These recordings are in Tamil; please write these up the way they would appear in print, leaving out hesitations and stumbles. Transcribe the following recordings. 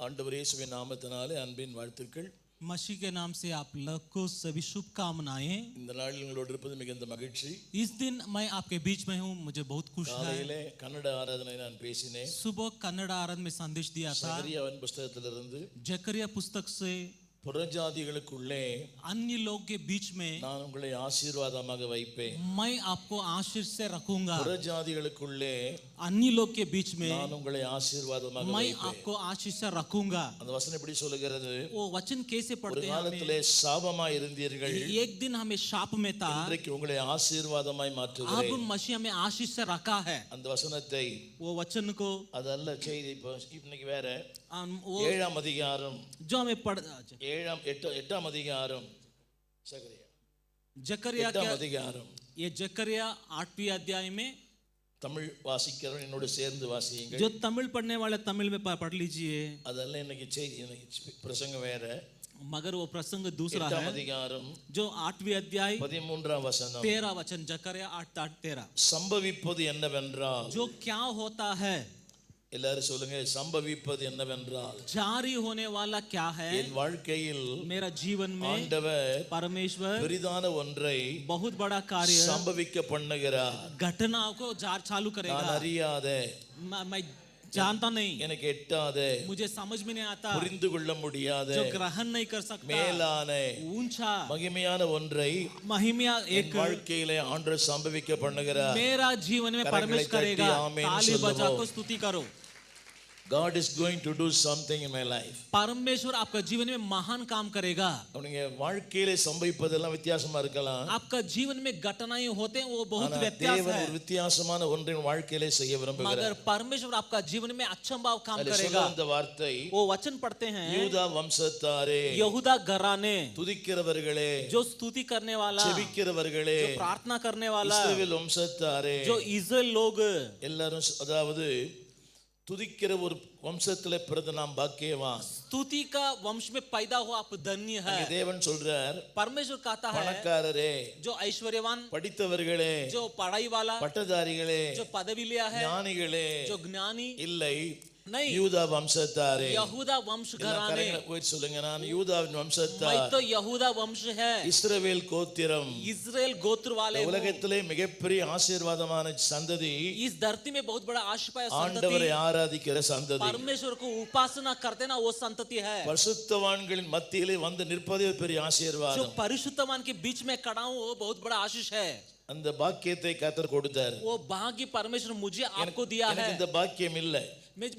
ஆண்டவர் இயேசுவின் நாமத்தினாலே அன்பின் வாழ்த்துக்கள். मसीह के नाम से आप लोग को सभी शुभकामनाएं। இந்த நாளில் உங்களோடு இருப்பது மிகுந்த மகிழ்ச்சி. इस दिन मैं आपके बीच में हूँ, मुझे बहुत खुश है। காலையிலே கன்னட ஆராதனை நான் பேசினேன். सुबह कन्नड़ आराधना में संदेश दिया था। சகரியாவின் புத்தகத்திலிருந்து जकरिया पुस्तक से புறஜாதிகளுக்குள்ளே अन्य लोग के बीच में நான் உங்களை ஆசீர்வாதமாக வைப்பேன். मैं आपको आशीष से रखूंगा। புறஜாதிகளுக்குள்ளே अन्य लोग के बीच में நான் உங்களை ஆசீர்வாதமாக मैं வைப்பேன். आपको आशीष से रखूंगा। அந்த வசனம் எப்படி சொல்லுகிறது? वो वचन कैसे ஒரு पढ़ते हैं? காலத்திலே சாபமாய் இருந்தீர்கள், एक दिन हमें शाप में था, இன்றைக்கு உங்களை ஆசீர்வாதமாய் अब மாற்றுகிறேன். मसीह हमें आशीष से रखा है। அந்த வசனத்தை वो वचन को அதல்ல செய்தி. இப்போ இன்னைக்கு வேற वो 7ஆம் அதிகாரம் जो हमें पढ़ 8ஆம் அதிகாரம் சகரியா जकरिया 8ஆம் அதிகாரம் ये जकरिया 8वीं अध्याय में தமிழ் வாசிக்கிறவன் என்னோடு சேர்ந்து வாசியுங்கள். जो तमिल पढ़ने वाले तमिल में पढ़ लीजिए। அதெல்லாம் இன்னைக்கு செய்தி, இன்னைக்கு பிரசங்கம் வேற. मगर वो प्रसंग दूसरा 8ஆம் है அதிகாரம் जो 8वीं अध्याय 13ஆம் வசனம். 13 वचन जकरिया 8:13 சம்பவிப்பது என்னவென்றால், जो क्या होता है, எல்லாரும் சொல்லுங்க, சம்பவிப்பது என்னவென்றால், जारी होने वाला क्या है என் வாழ்க்கையில் मेरा जीवन में ஆண்டவர் परमेश्वर பெரிதான ஒன்றை बहुत बड़ा कार्य சம்பவிக்க பண்ணுகிறார். घटनाओं को चालू நான் करेगा। அறியாத, मैं जानता नहीं, எனக்கு எட்டாத, मुझे समझ में नहीं आता, புரிந்து கொள்ள முடியாத, जो ग्रहण नहीं कर सकता, மேலான ऊंचा மகிமையான ஒன்றை महिमा என் एक வாழ்க்கையிலே ஆண்டவர் சம்பவிக்க பண்ணுகிறார். मेरा जीवन में करकले परमेश्वर करेगा। तट्टी आमीन ताली बजा சொல்லுவோம். को स्तुति करो। God is going to do something in my life. परमेश्वर आपका जीवन में महान काम करेगा। உங்க வாழ்க்கையிலே சம்பவிப்பதெல்லாம் வித்தியாசமா இருக்கலாம். आपका जीवन में घटनाएं होते हैं वो बहुत ஆனா व्यत्यास தேவன் है, ஒரு வித்தியாசமான ஒன்றை வாழ்க்கையிலே செய்ய விரும்புகிறார். मगर परमेश्वर आपका जीवन में अच्छा भाव काम அதுல करेगा। சொல்ற அந்த வார்த்தை, वो वचन पढ़ते हैं, யூதா வம்சத்தாரே, यहूदा घराने, துதிக்கிறவர்களே, जो स्तुति करने वाला, செபிக்கிறவர்களே, जो प्रार्थना करने वाला, இஸ்ரவேல் வம்சத்தாரே, जो इस्राएल लोग, எல்லாரும் அதாவது துதிக்கிற ஒரு வம்சத்திலே பிறந்த நாம் பாக்கியவான். स्तुति का वंश में पैदा हुआ आप धन्य है। அங்கே தேவன் சொல்றார், परमेश्वर कहता है, பணக்காரரே, जो ऐश्वर्यवान, படித்தவர்களே, जो पढ़ाई वाला, பட்டதாரிகளே, जो पदवी लिया है, ஞானிகளே, जो ज्ञानी இல்லை, नहीं, யூதா வம்சத்தாரே. यहूदा वंश घराने। போய் சொல்லுங்க, நான் யூதாவின் मैं வம்சத்தார், तो यहूदा वंश है, இஸ்ரவேல் கோத்திரம். इस्राएल गोत्र वाले हूँ। உலகத்திலே மிகப்பெரிய ஆசீர்வாதமான சந்ததி, इस धरती में बहुत बड़ा आशीष ஆண்டவரை संतति, ஆராதிக்கிற சந்ததி, परमेश्वर को उपासना करते ना वो संतति है। பரிசுத்தவான்களின் மத்தியிலே வந்து நிற்பதே பெரிய जो ஆசீர்வாதம். परिशुद्धवान के बीच में खड़ा हूँ वो बहुत बड़ा आशीष है। அந்த பாக்கியத்தை கர்த்தர் கொடுத்தார். वो भाग्य परमेश्वर मुझे आपको दिया है। எனக்கு இந்த பாக்கியம் இல்லை.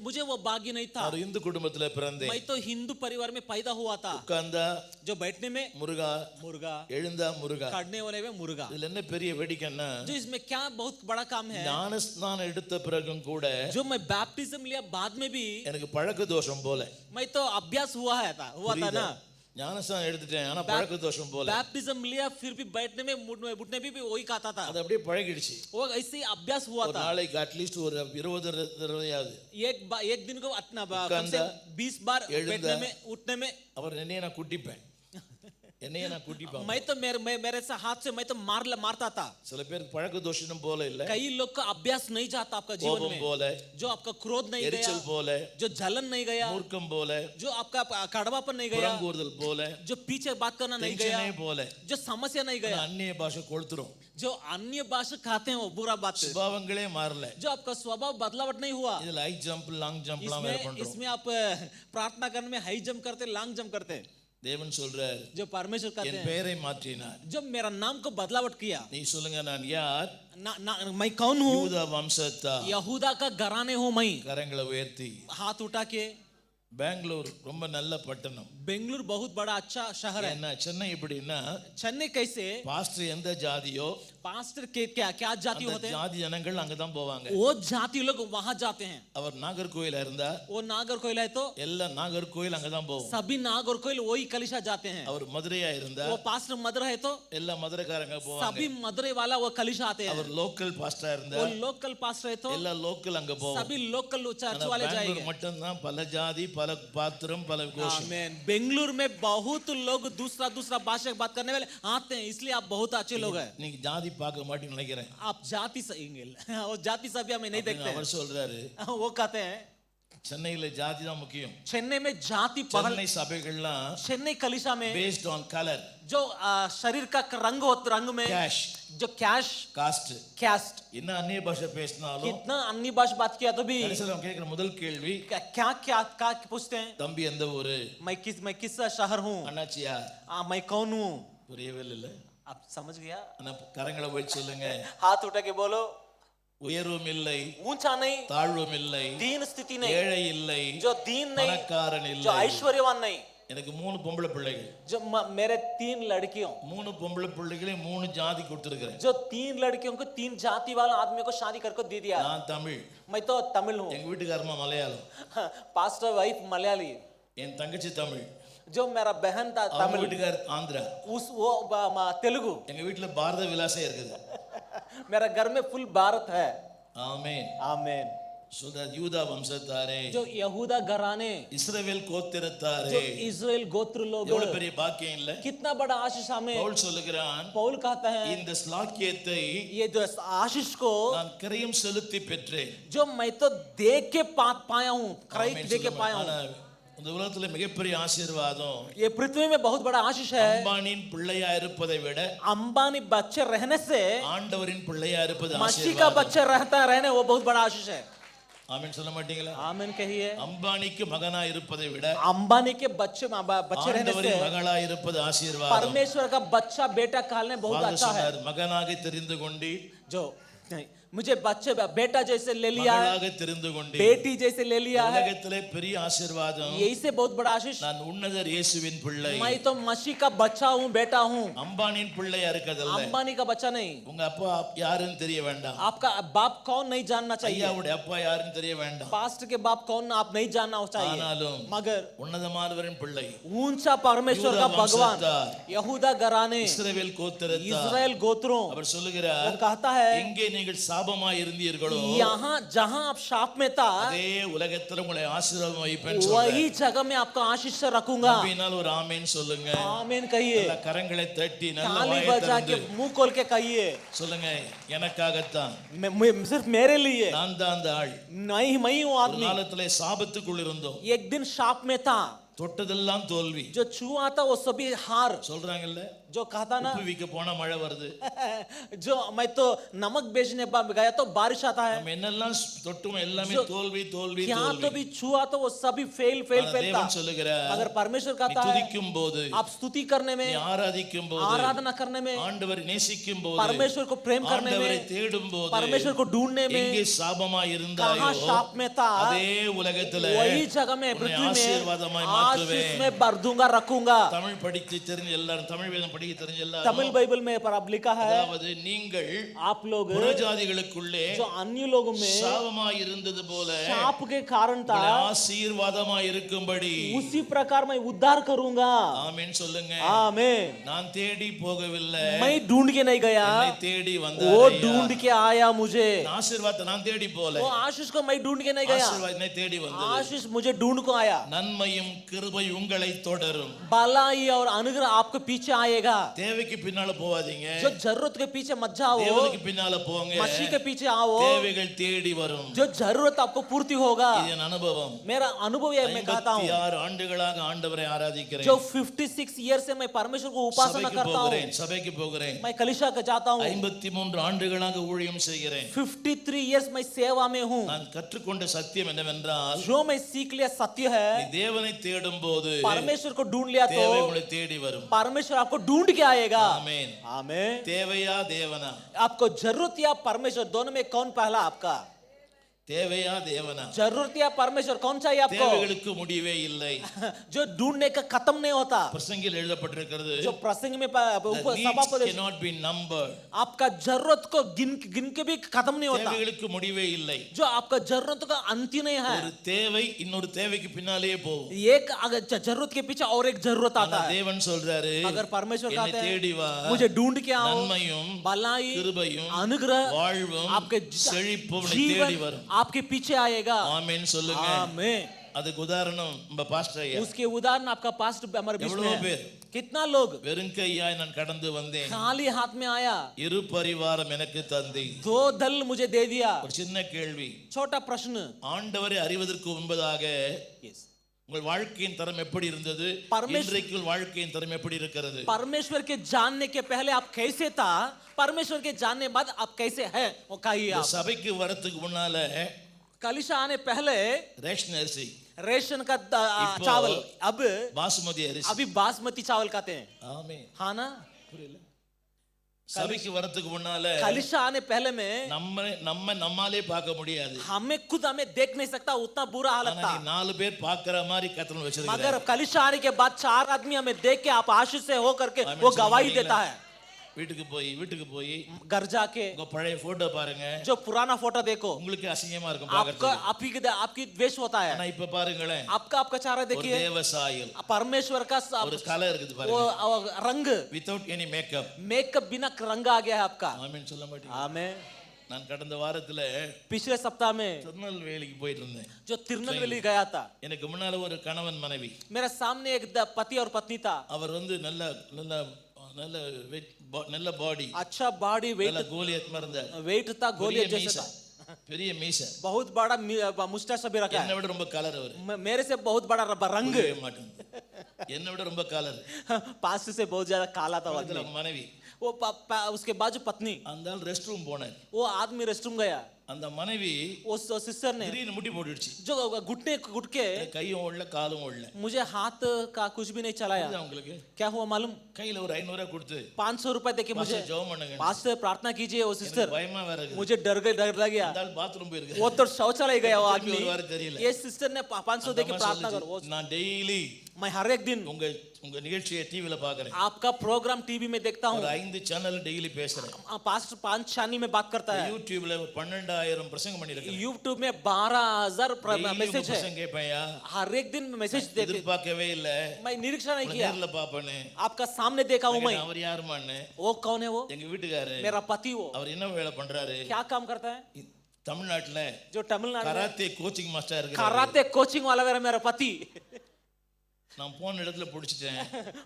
मुझे वो भाग्य नहीं था। நான் இந்து குடும்பத்திலே பிறந்தேன். मैं तो हिंदू परिवार में पैदा हुआ था। உட்கார்ந்தா जो बैठने में முருகா, मुर्गा, எழுந்தா முருகா. काटने वाले में मुर्गा। இதுல என்ன பெரிய வேடிக்கைன்னா, जो इसमें क्या बहुत बड़ा काम है, ஞானஸ்நானம் எடுத்த பிறகும் கூட जो मैं बैप्टिज्म लिया बाद में भी எனக்கு பழக்க தோஷம் போல. मैं तो अभ्यास हुआ था ना। ஞானஸ்நானம் எடுத்துட்டேன், ஆனா பழக்க தோஷம் போல. बैप्टिज्म लिया फिर भी बैठने में उठने भी वही खाता था। அது அப்படியே பழகிடுச்சு. वो ऐसे ही अभ्यास हुआ ஒரு था। நாளைக்கு அட்லீஸ்ட் ஒரு 20 தடவையாவது एक दिन को कम से 20 बार बैठने में उठने में அவர் என்னைய நான் குட்டிப்பேன், என்னைய நான் குட்டிப்பேன். मैं तो मेरे से हाथ से मैं तो मारता था। சில பேருக்கு பழக்க தோஷம் போல இல்ல, कई लोग का अभ्यास नहीं जाता आपका जीवन கோபம் में, போல, जो आपका क्रोध नहीं गया, எரிச்சல் போல, जो जलन नहीं गया, மூர்க்கம் போல, जो आपका कड़वापन नहीं गया, புறங்கூறுதல் போல, जो पीछे बात करना नहीं गया, டென்ஷனே போல, जो समस्या नहीं गया, அந்நிய பாஷை கொளுத்துறோம். जो अन्य भाषा खाते हैं वो बुरा बात है, சுபாவங்களே மாறல. जो आपका स्वभाव बदलावट नहीं हुआ। இதுல ஹை ஜம்ப், லாங் ஜம்ப்லாம் வேற பண்றோம். इसमें आप प्रार्थना करने में हाई जंप करते, लॉन्ग जंप करते। தேவன் சொல்றார், जो परमेश्वर कहते என் हैं, பெயரை மாற்றினார். जब मेरा नाम को बदलावट किया, நீ சொல்லுங்க, நான் யார்? मैं कौन हूँ? யூதா வம்சத்தார். यहूदा का घराने हूँ मैं। கரங்களை உயர்த்தி. हाथ उठा के। பெங்களூர் ரொம்ப நல்ல பட்டணம். बेंगलुरु बहुत बड़ा अच्छा शहर है। என்ன சென்னை எப்படின்னா, चेन्नई कैसे, பாஸ்டர் எந்த ஜாதியோ पास्टर के क्या जाति அந்த होते हैं, ஜாதி ஜனங்கள் அங்கதான் போவாங்க. वो जाति लोग वहां जाते हैं। அவர் நாகர்கோயில் இருந்தா वो नागरकोइल है तो எல்லா நாகர்கோயில் அங்கதான் போவோம். सभी नागरकोइल वही कलिशा जाते हैं। அவர் மதுரையா இருந்தா वो पास्टर मदुरै है तो எல்லா மதுரைக்காரங்க போவாங்க. सभी मदुरै वाला वो कलिशा आते हैं। அவர் லோக்கல் பாஸ்டரா இருந்தா वो लोकल पास्टर है तो எல்லா லோக்கல் அங்க போவோம். सभी लोकल चर्च वाले பெங்களூர் जाएंगे। மட்டும்தான் பல ஜாதி, பல பாத்திரம், பல கோஷம். आमीन। बेंगलुरु में बहुत लोग दूसरा भाषा बात करने वाले आते हैं, इसलिए आप बहुत अच्छे लोग हैं। நீங்க ஜாதி பார்க்க மாட்டீங்கன்னு நினைக்கிறேன். आप जाति सही वो जाति सभी हमें नहीं देखते அவர் சொல்றாரு, वो कहते हैं சென்னையில ஜாதி தான் முக்கியம். चेन्नई में जाति पहल, சென்னை சபைகள்லாம் चेन्नई कलीसिया में based on color, जो शरीर का रंग होता, रंग में cash, जो कैश caste. कैस्ट, என்ன அந்நிய பாஷை பேசினாலும் कितना अन्य भाषा बात किया तो भी கடைசில அவன் கேட்கிற முதல் கேள்வி, क्या क्या क्या क्या पूछते हैं, தம்பி எந்த ஊரு, मैं किस शहर हूँ, அண்ணாச்சியா, मैं कौन हूँ. புரியவே இல்லை. आप समझ गया. ஆனா கரங்களை போய் சொல்லுங்க, हाथ उठा के बोलो. உயர்வும் இல்லை, ऊंचा नहीं, தாழ்வும் இல்லை, दीन स्थिति नहीं, ஏழை இல்லை, जो दीन नहीं, பணக்காரன் जो இல்லை. ऐश्वर्यवान नहीं. எனக்கு 3 பொம்பளை பிள்ளைகள், जो मेरे 3 लड़कियों, 3 பொம்பளை பிள்ளைகளை 3 ஜாதி கொடுத்திருக்கிறேன். जो 3 लड़कियों को 3 जाति वाले आदमी को शादी करके दे दिया. நான் தமிழ், मैं तो तमिल हूँ, எங்க வீட்டுக்காரமா மலையாளம், पास्टर वाइफ मलयाली, என் தங்கச்சி தமிழ், जो मेरा बहन था அவங்க तमिल, வீட்டுக்கார ஆந்திரா, वो तेलुगु. எங்க வீட்டுல பாரத விலாசம் இருக்குது. मेरा घर में फुल भारत है. ஆமென். आमीन. சொல்ற யூதா வம்சத்தாரே, जो यहूदा घराने, இஸ்ரவேல் जो கோத்திரத்தாரே, इजराइल गोत्र लोग, எவ்வளவு பெரிய பாக்கியம் இல்ல. कितना बड़ा आशीष हमें. பவுல் சொல்லுகிறான், पौल कहता है இந்த ஸ்லாக்கியத்தை ये जो आशीष को நான் கிரயம் செலுத்தி பெற்றேன். जो मैं तो देख के पाया हूँ, खरीद ஆமென் देख के சொல்லுங்க. पाया ஆனா हूँ. இந்த உலகத்துல மிகப்பெரிய ஆசீர்வாதம் ये पृथ्वी में बहुत बड़ा आशीष है. அம்பானின் பிள்ளையா இருப்பதை விட अंबानी बच्चे रहने से ஆண்டவரின் பிள்ளையா இருப்பது मसीह का ஆசீர்வாதம். बच्चा रहता रहने वो बहुत बड़ा आशीष है. ஆமென் சொல்ல மாட்டீங்களா? आमीन कहिए. அம்பானிக்கு மகனா இருப்பதை விட अंबानी के बच्चे रहने से ஆண்டவரின் மகளா இருப்பது ஆசீர்வாதம். परमेश्वर का बच्चा बेटा कहने बहुत ஃபாதர் अच्छा है. சொன்னார், மகனாக தெரிந்து கொண்டு, जो नहीं, मुझे बच्चे बेटा जैसे ले लिया है, மகளாக தெரிந்து கொண்டு, बेटी जैसे ले लिया है. உலகத்திலே பெரிய ஆசீர்வாதம். यही से बहुत बड़ा आशीष. நான் உன்னதர் இயேசுவின் பிள்ளை. मैं तो मसीह का बच्चा हूँ, बेटा हूँ. அம்பானின் பிள்ளையா இருக்கதல்ல. अंबानी का बच्चा नहीं. உங்க அப்பா யாருன்னு தெரிய வேண்டாம். आपका बाप कौन नहीं जानना चाहिए. ஐயாவுடைய அப்பா யாருன்னு தெரிய வேண்டாம். पास्ट के बाप कौन आप नहीं जानना चाहिए. ஆனாலும் मगर உன்னதமானவரின் பிள்ளை, ऊंचा परमेश्वर का யூதா भगवान, வம்சத்தார், यहूदा घराने, இஸ்ரவேல் கோத்திரத்தார், इजराइल गोत्रों, அவர் वो சொல்லுகிறார், कहता है எங்கே நீங்கள் சாபமாய் இருந்தீர்களோ यहाँ जहाँ आप शाप में था அதே உலகத்துல உங்களை ஆசீர்வாதம் வைப்பேன்னு वही சொல்றார். जगह में आपका आशीष से रखूंगा. அப்படினால் ஒரு ஆமென் சொல்லுங்க. आमीन कहिए. நல்ல கரங்களை தட்டி நல்ல ताली வாயை बजा के திறந்து मुंह खोल के कहिए. சொல்லுங்க, எனக்காகத்தான், सिर्फ मेरे लिए நான் தான் அந்த ஆள். नहीं, मैं ही हूँ ஒரு आदमी. காலத்துல சாபத்துக்குள் இருந்தோம், एक दिन शाप में था, தொட்டதெல்லாம் தோல்வி. जो छुआ था वो सभी हार. சொல்றாங்கல்ல, जो कहता ना உப்பு விக்க போனா மழை வருது. जो मैं तो नमक बेचने गया तो बारिश आता है. நம்ம என்னெல்லாம் தொட்டும் எல்லாமே जो தோல்வி தோல்வி क्या तो தோல்வி. भी छुआ तो वो सभी फेल ஆனா था. தேவன் சொல்லுகிறார், अगर परमेश्वर நீ कहता है துதிக்கும் போது, आप स्तुति करने நீ में, ஆராதிக்கும் போது, आराधना करने में, ஆண்டவரை நேசிக்கும் போது, परमेश्वर को प्रेम करने ஆண்டவரை में, தேடும் போது, परमेश्वर को ढूंढने எங்கே में, சாபமா कहाँ இருந்தாயோ शाप में था அதே உலகத்துல वही जगह में, உன்னை पृथ्वी में ஆசீர்வாதமாய் आशीष மாற்றுவேன். में भर दूंगा, रखूंगा. தமிழ் படித்து தெரிஞ்ச எல்லாரும், தமிழ் வேதம் படிக்க தெரிஞ்ச तमिल எல்லாரும், बाइबल में पर अब लिखा है அதாவது நீங்கள் आप लोग புறஜாதிகளுக்குள்ளே जो अन्य लोगों में சாபமாய் இருந்தது போல शाप के कारण था, உங்களை ஆசீர்வாதமாய் இருக்கும்படி उसी प्रकार मैं उद्धार करूंगा. ஆமென் சொல்லுங்க. आमीन. நான் தேடி போகவில்லை, मैं ढूंढ के नहीं गया, என்னை தேடி वो வந்தார். ढूंढ के आया मुझे. ஆசீர்வாதத்தை நான் தேடி போல, वो आशीष को मैं ढूंढ के नहीं गया, ஆசீர்வாதம் என்னை தேடி வந்தது. आशीष मुझे ढूंढ को आया. நன்மையும் கிருபை உங்களை தொடரும். भलाई और अनुग्रह आपके पीछे आएगा. தேவைக்கு பின்னால போவாதீங்க, जो जरूरत के पीछे मत जाओ, தேவனுக்கு பின்னால போங்க. मसीह के पीछे आओ. தேவைகள் தேடி வரும். जो जरूरत आपको पूर्ति होगा. இது என் அனுபவம். मेरा अनुभव है, मैं कहता हूँ. 56 ஆண்டுகளாக ஆண்டவரை ஆராதிக்கிறேன். जो 56 ईयर से मैं परमेश्वर को उपासना சபைக்கு करता हूँ. போகிறேன், சபைக்கு போகிறேன். मैं कलीसिया के जाता हूँ. 53 ஆண்டுகளாக ஊழியம் செய்கிறேன். 53 इयर्स मैं सेवा में हूँ. நான் கற்றுக்கொண்ட சத்தியம் என்னவென்றால், जो मैं सीख लिया सत्य है, நீ தேவனை தேடும் போது परमेश्वर को ढूंढ लिया தேவை तो உங்களை தேடி வரும். परमेश्वर आपको ढूंढ के आएगा. ஆமென். आमीन. தேவையா தேவனா? आपको जरूरत या परमेश्वर, दोनों में कौन पहला आपका? தேவையா தேவனா? जरूरत या परमेश्वर, कौन चाहिए आपको? தேவைகளுக்கு முடிவே இல்லை. जो ढूंढने का खत्म नहीं होता. பிரசங்கில் எழுதப்பட்டிருக்கிறது, जो प्रसंग में the needs सभापति, cannot be numbered. आपका जरूरत को गिन के भी खत्म नहीं होता. தேவைகளுக்கு முடிவே இல்லை. जो आपका जरूरत का अंत ही नहीं है. ஒரு தேவை இன்னொரு தேவைக்கு பின்னாலேயே போகும். एक अगर जरूरत के पीछे और एक जरूरत आता ஆனா है. தேவன் சொல்றாரு, अगर परमेश्वर என்னை कहते தேடி வா, हैं मुझे ढूंढ के आओ, நன்மையும் भलाई, கிருபையும் अनुग्रह வாழ்வும் आपके செழிப்பும் உன்னை தேடி जीवन வரும். आपके पीछे आएगा. ஆமென் சொல்லுங்க. आमीन. அதுக்கு உதாரணம் நம்ம பாஸ்டர் ஐயா. उसके उदाहरण आपका पास्ट हमारे बीच में எவ்வளவு है. பேர் कितना लोग வெறுங்கையாய் நான் கடந்து வந்தேன், खाली हाथ में आया, இரு பரிவாரம் எனக்கு தந்தி. 2 दल मुझे दे दिया. ஒரு சின்ன கேள்வி, छोटा प्रश्न. ஆண்டவரை அறிவதற்கு முன்பதாக yes. உங்கள் வாழ்க்கையின் தரம் எப்படி இருந்தது? இன்றைக்கு உங்கள் வாழ்க்கையின் தரம் எப்படி இருக்கிறது? परमेश्वर के जानने के पहले आप कैसे था, परमेश्वर के जानने बाद आप कैसे है, वो कहिए आप. சபைக்கு வரதுக்கு முன்னால कलीसिया आने पहले ரேஷன் அரிசி, रेशन का चावल, अब பாசுமதி அரிசி. अभी बासमती चावल खाते हैं. ஆமென். हाँ ना. புரியல? சபைக்கு வரதுக்கு முன்னால कलीसिया आने पहले में நம்மாலே பார்க்க முடியாது. हमें खुद हमें देख नहीं सकता, उतना बुरा हालत ஆனா था. நீ 4 பேர் பார்க்கற மாதிரி கர்த்தர் வச்சிருக்கார். मगर कलीसिया आने के बाद 4 आदमी हमें देख के आप आशीष से हो करके वो गवाही देता है. வீட்டுக்கு போய் घर जाके உங்க பழைய போட்டோ பாருங்க, जो पुराना फोटो देखो, உங்களுக்கு असिंगமா இருக்கும் आपका பார்க்கிறதுக்கு. आपकी द्वेष होता है. ஆனா இப்ப பாருங்களேன், आपका चेहरा ஒரு देखिए, தேவசாயல், परमेश्वर का ஒரு கலர் இருக்குது वो பாருங்க, रंग, வித்அவுட் எனி மேக்கப். मेकअप बिना रंग आ गया है आपका. ஆமென் சொல்ல மாட்டீங்க? आमेन. நான் கடந்த வாரத்துல पिछले सप्ताह में திருநெல்வேலிக்கு போயிட்டு இருந்தேன். जो तिरुनेलवेली गया था, எனக்கு முன்னால ஒரு கணவன் மனைவி, मेरे सामने एक पति और पत्नी था. அவர் வந்து நல்ல நல்ல நல்ல நல்ல பாடி, अच्छा बॉडी, நல்ல கோலியத் மறந்த वेट था, गोलियत जैसा था, பெரிய மீசை, बहुत बड़ा मुस्टैच भी रखा என்னை है. விட ரொம்ப கலர் அவர், मेरे से बहुत बड़ा रंग, மாட்டேன், என்னை விட ரொம்ப கலர். पास से बहुत ज्यादा काला था वो அதுல आदमी. மனைவி, वो उसके बाजू पत्नी, அந்த ஆள் ரெஸ்ட் ரூம் போனார். वो आदमी रेस्टरूम गया. அந்த மனைவி उस सिस्टर ने திடீர்னு முட்டி போட்டுடுச்சு. जो घुटके கையும் ஓடல காலும் ஓடல. मुझे हाथ का कुछ भी नहीं चलाया. உங்களுக்கு क्या हुआ मालूम? கையில ஒரு 500 கொடுத்து 500 रुपए देके मुझे ஜெபம் பண்ணுங்க, पास से प्रार्थना कीजिए. वो सिस्टर, பயமா வேற இருக்கு. मुझे डर लग गया. அந்த ஆள் பாத்ரூம் போயிருக்கு. वो तो शौचालय गया वो आदमी. ஒரு வாரம் தெரியல. ये सिस्टर ने 500 देके प्रार्थना करो. நான் டெய்லி मैं हर एक दिन உங்க நிகழ்ச்சியை டிவில பாக்குறேன். आपका प्रोग्राम टीवी में देखता हूँ. ஒரு 5 சேனல் டெய்லி பேசுறேன். पास्ट 5 छानी में बात करता है. யூடியூப்ல 12000 பிரசங்கம் பண்ணிருக்கேன். यूट्यूब में 12000 मैसेज है. பிரசங்கம் கேட்பேயா? हर एक दिन मैसेज देते. எதிர்பார்க்கவே இல்ல, मैं निरीक्षण नहीं किया. நேர்ல பாப்பேனே. आपका सामने देखा हूँ मैं. அவர் யாருமான்னு? वो कौन है? वो எங்க வீட்டுக்காரரு. मेरा पति. वो அவர் என்ன வேலை பண்றாரு? क्या काम करता है? தமிழ்நாட்டுல जो तमिलनाडु में கராத்தே கோச்சிங் மாஸ்டர் இருக்காரு. कराटे कोचिंग वाला मेरा पति. நான் போன இடத்துல புடிச்சிட்டேன்.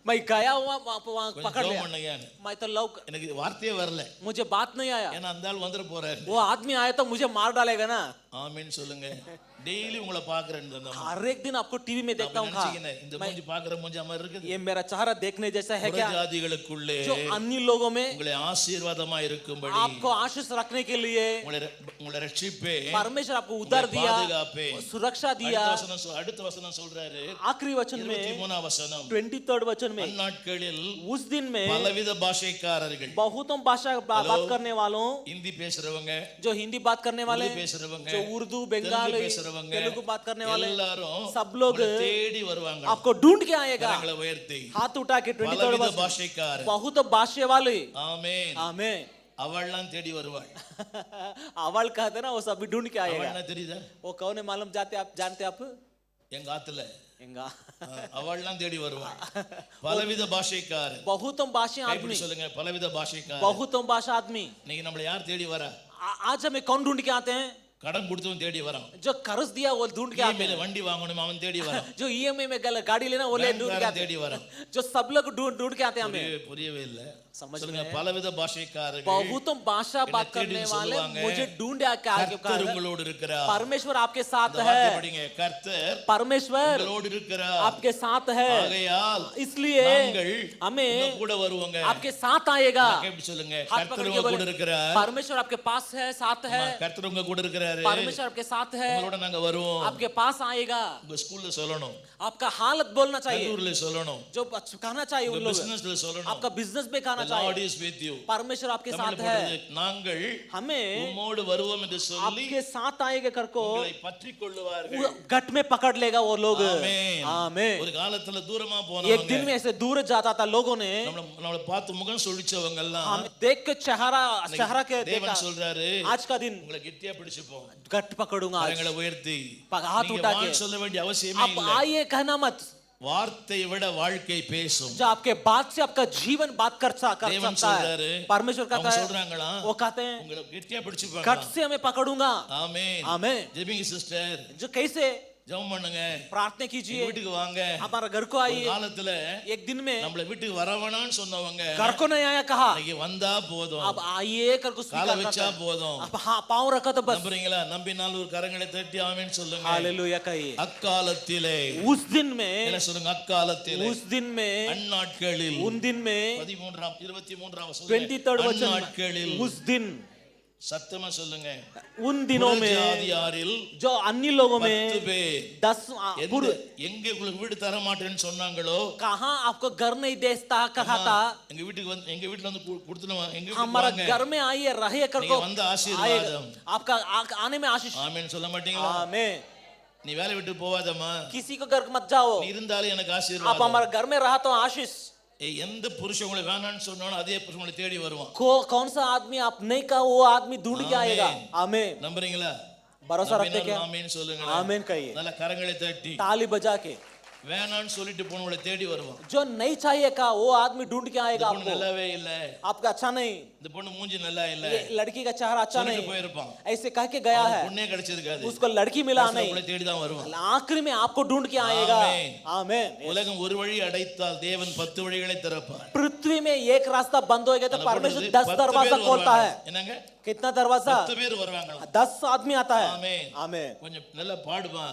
मैं गया हुआ वहां पकड़ लिया. मैं तो लौक, எனக்கு வார்த்தையே வரல. मुझे बात नहीं आया. ஏன்னா அந்த ஆள் வந்துற போறாரு. वो आदमी आया तो मुझे मार डालेगा ना. ஆமென் சொல்லுங்க. டெய்லி உங்களை பாக்குறேன். हर एक दिन आपको टीवी में देखता हूँ. இந்த மூஞ்சி பாக்குற மூஞ்சி அமர் இருக்குது. ये मेरा चेहरा देखने जैसा है क्या? ஜாதிகளுக்குள்ளே जो अन्य लोगों में உங்களை ஆசீர்வாதமா இருக்கும்படி, आपको आशीष रखने के लिए உங்களை ரட்சிப்பே, परमेश्वर आपको उद्धार दिया, பாதுகாப்பே, सुरक्षा दिया. அடுத்த वचனம் சொல்றாரு. आखिरी वचन में 23 वचனம், 23rd वचन में, அந்நாட்களில் उस दिन में பலவித பாஷைக்காரர்கள், बहुतों भाषा बात करने वालों, हिंदी பேசுறவங்க, जो हिंदी बात करने वाले, பேசுறவங்க, जो उर्दू, बंगाली, பேசுறவங்க, तेलुगु बात करने वाले, எல்லாரும் सब लोग தேடி வருவாங்க. आपको ढूंढ के आएगा. கரங்களை உயர்த்தி हाथ उठा के 23rd பலவித वचन, பாஷைக்காரர், बहुत भाषा वाले. ஆமென். आमेन. அவள்லாம் தேடி வருவாள். अवल कहते ना, वो सभी ढूंढ के आएगा. அவள்னா தெரியுதா? वो कौन है मालूम? जानते आप? எங்க ஆத்துல एंगा அவள்லாம் தேடி வருவாள். பலவித பாஷைக்காரர், बहुतों भाषा आदमी, சொல்லுங்க பலவித பாஷைக்காரர். बहुतों भाषा आदमी. நீங்க நம்மள யார் தேடி வரா? आज हमें कौन ढूंढ के आते हैं? கடன் கொடுத்தவன் தேடி வரான். जो कर्ज दिया वो ढूंढ के आते हैं. வண்டி வாங்கணும் அவன் தேடி வரான். जो ईएमआई में गाड़ी लेना वो ले ढूंढ के आते தேடி வரான். हैं. जो सब लोग ढूंढ के आते हैं हमें. புரியவே இல்ல. समझ சொல்லுங்க में பலவித பாஷைக்காரர்கள், बहुतों भाषा बात करने वाले मुझे ढूंढ के आगे கர்த்தர் உங்களோடு இருக்கிறார். परमेश्वर आपके साथ இந்த है. வார்த்தை படிங்க. கர்த்தர் परमेश्वर உங்களோடு இருக்கிறார். आपके साथ है. ஆகையால் इसलिए நாங்கள் हमें உங்க கூட வருவோங்க. आपके साथ आएगा. எப்படி சொல்லுங்க? हाथ கர்த்தர் पकड़ के உங்க கூட बोले, இருக்கிறார். परमेश्वर आपके पास है, साथ है. கர்த்தர் உங்க கூட இருக்கிறாரு. परमेश्वर आपके साथ है, உங்களோட நாங்க வருவோம். आपके पास आएगा. உங்க ஸ்கூல்ல சொல்லணும், आपका हालत बोलना चाहिए, கல்லூரில சொல்லணும், जो कहना चाहिए उन உங்க लोग. பிசினஸ்ல சொல்லணும். आपका बिजनेस में कहना The Lord चाहिए, is with you. परमेश्वर आपके साथ தமிழ்ல है. போடுறது, நாங்கள் हमें உம்மோடு வருவோம் என்று சொல்லி आपके साथ आएगा कर को உங்களை பற்றிக் கொள்ளுவார்கள். गट में पकड़ लेगा वो लोग. ஆமென். आमेन. ஒரு காலத்துல தூரமா एक போனவங்க, दिन में ऐसे दूर जाता था लोगों ने, நம்மள பார்த்து முகம் சுழிச்சவங்க எல்லாம் हम देख के चेहरा के देखा. தேவன் சொல்றாரு, आज का दिन உங்களை கெட்டியா பிடிச்சுப்போம். गट पकड़ूंगा आज. கரங்களை உயர்த்தி हाथ நீங்க उठा के வாய் சொல்ல வேண்டிய அவசியமே आप இல்லை. आइए कहना मत. வார்த்தை விட வாழ்க்கை பேசும். जो आपके बात से आपका जीवन बात कर सकता தேவன் है. சொல்றாரு, परमेश्वर कहता அவங்க है, சொல்றாங்களா, वो कहते हैं உங்களை கெட்டியா பிடிச்சுப்பாங்க. गट से हमें पकड़ूंगा. ஆமென். आमेन. ஜெபிங்க சிஸ்டர். जो कैसे ஜெபம் பண்ணுங்க, प्रार्थना எங்க कीजिए, வீட்டுக்கு வாங்க. हमारा घर को ஒரு आइए। காலத்துல एक दिन में நம்மள வீட்டுக்கு வரவேணான்னு சொன்னவங்க घर को नहीं आया कहा, இன்னைக்கு வந்தா போதும், अब आइए कर को காலை स्वीकार வச்சா करता है। போதும். अब हाँ पाँव रखा तो बस। நம்புறீங்களா? நம்பினால் ஒரு கரங்களை தட்டி ஆமென் சொல்லுங்க. हालेलुया कहिए। அக்காலத்திலே उस दिन என்ன में, சொல்லுங்க? அக்காலத்திலே, उस दिन में, அந்நாட்களில், उन दिन में, 23ஆம் வசனம், 23rd वचन அந்நாட்களில், में, उस दिन, சத்தமா சொல்லுங்க, उन दिनों में புறஜாதியாரில் जो अन्य लोगों 10 में பேர் 10 எங்க உங்களுக்கு வீடு தர மாட்டேன்னு சொன்னாங்களோ, कहाँ आपको घर नहीं देता कहा था, எங்க வீட்டுக்கு வந்து எங்க வீட்ல வந்து கொடுத்துட்டு எங்க வீட்டுக்கு हमारा வாங்க. घर में आइए रहिए कर நீங்க को வந்த ஆசீர்வாதம். आपका आने में आशीष। ஆமென் சொல்ல மாட்டீங்களா? आमीन। நீ வேலை விட்டு போவாதம்மா, किसी को घर मत जाओ, நீ இருந்தாலே எனக்கு आप ஆசீர்வாதம். हमारे घर में रहा तो आशीष। எந்த புருஷன் உங்களை வேணான்னு சொன்னாலும் அதே புருஷன் உங்களை தேடி வருவான். कौन सा आदमी आप नहीं कहा वो आदमी ढूंढ के आएगा। आमीन। நம்புறீங்களா? भरोसा रखते क्या? ஆமென் சொல்லுங்க. आमीन कहिए, நல்ல கரங்களை தட்டி. ताली बजा के। வேணான்னு சொல்லிட்டு போனவங்களை தேடி வருவான். जो नहीं चाहिए का वो आदमी ढूंढ के आएगा பொண்ணு आपको। நல்லாவே இல்ல, आपका अच्छा नहीं, இந்த பொண்ணு மூஞ்சி நல்லா இல்ல, ये लड़की का चेहरा अच्छा சொல்லிட்டு नहीं, போயிருப்பான். ऐसे कह के गया है, பொண்ணே கிடைச்சிருக்காது, उसको लड़की मिला नहीं, உங்களை தேடி தான் வருவான். आखिरी में आपको ढूंढ के आएगा। आमीन। आमीन। உலகம் ஒரு வழி அடைத்தால் தேவன் 10 வழிகளை திறப்பார். पृथ्वी में एक रास्ता बंद होएगा तो परमेश्वर 10 10 दरवाजा பேர் खोलता வருவாங்க. है। என்னங்க? कितना दरवाजा? 10 பேர் வருவாங்க. 10 आदमी आता है। ஆமென். आमीन। கொஞ்சம் நல்லா பாடுமா,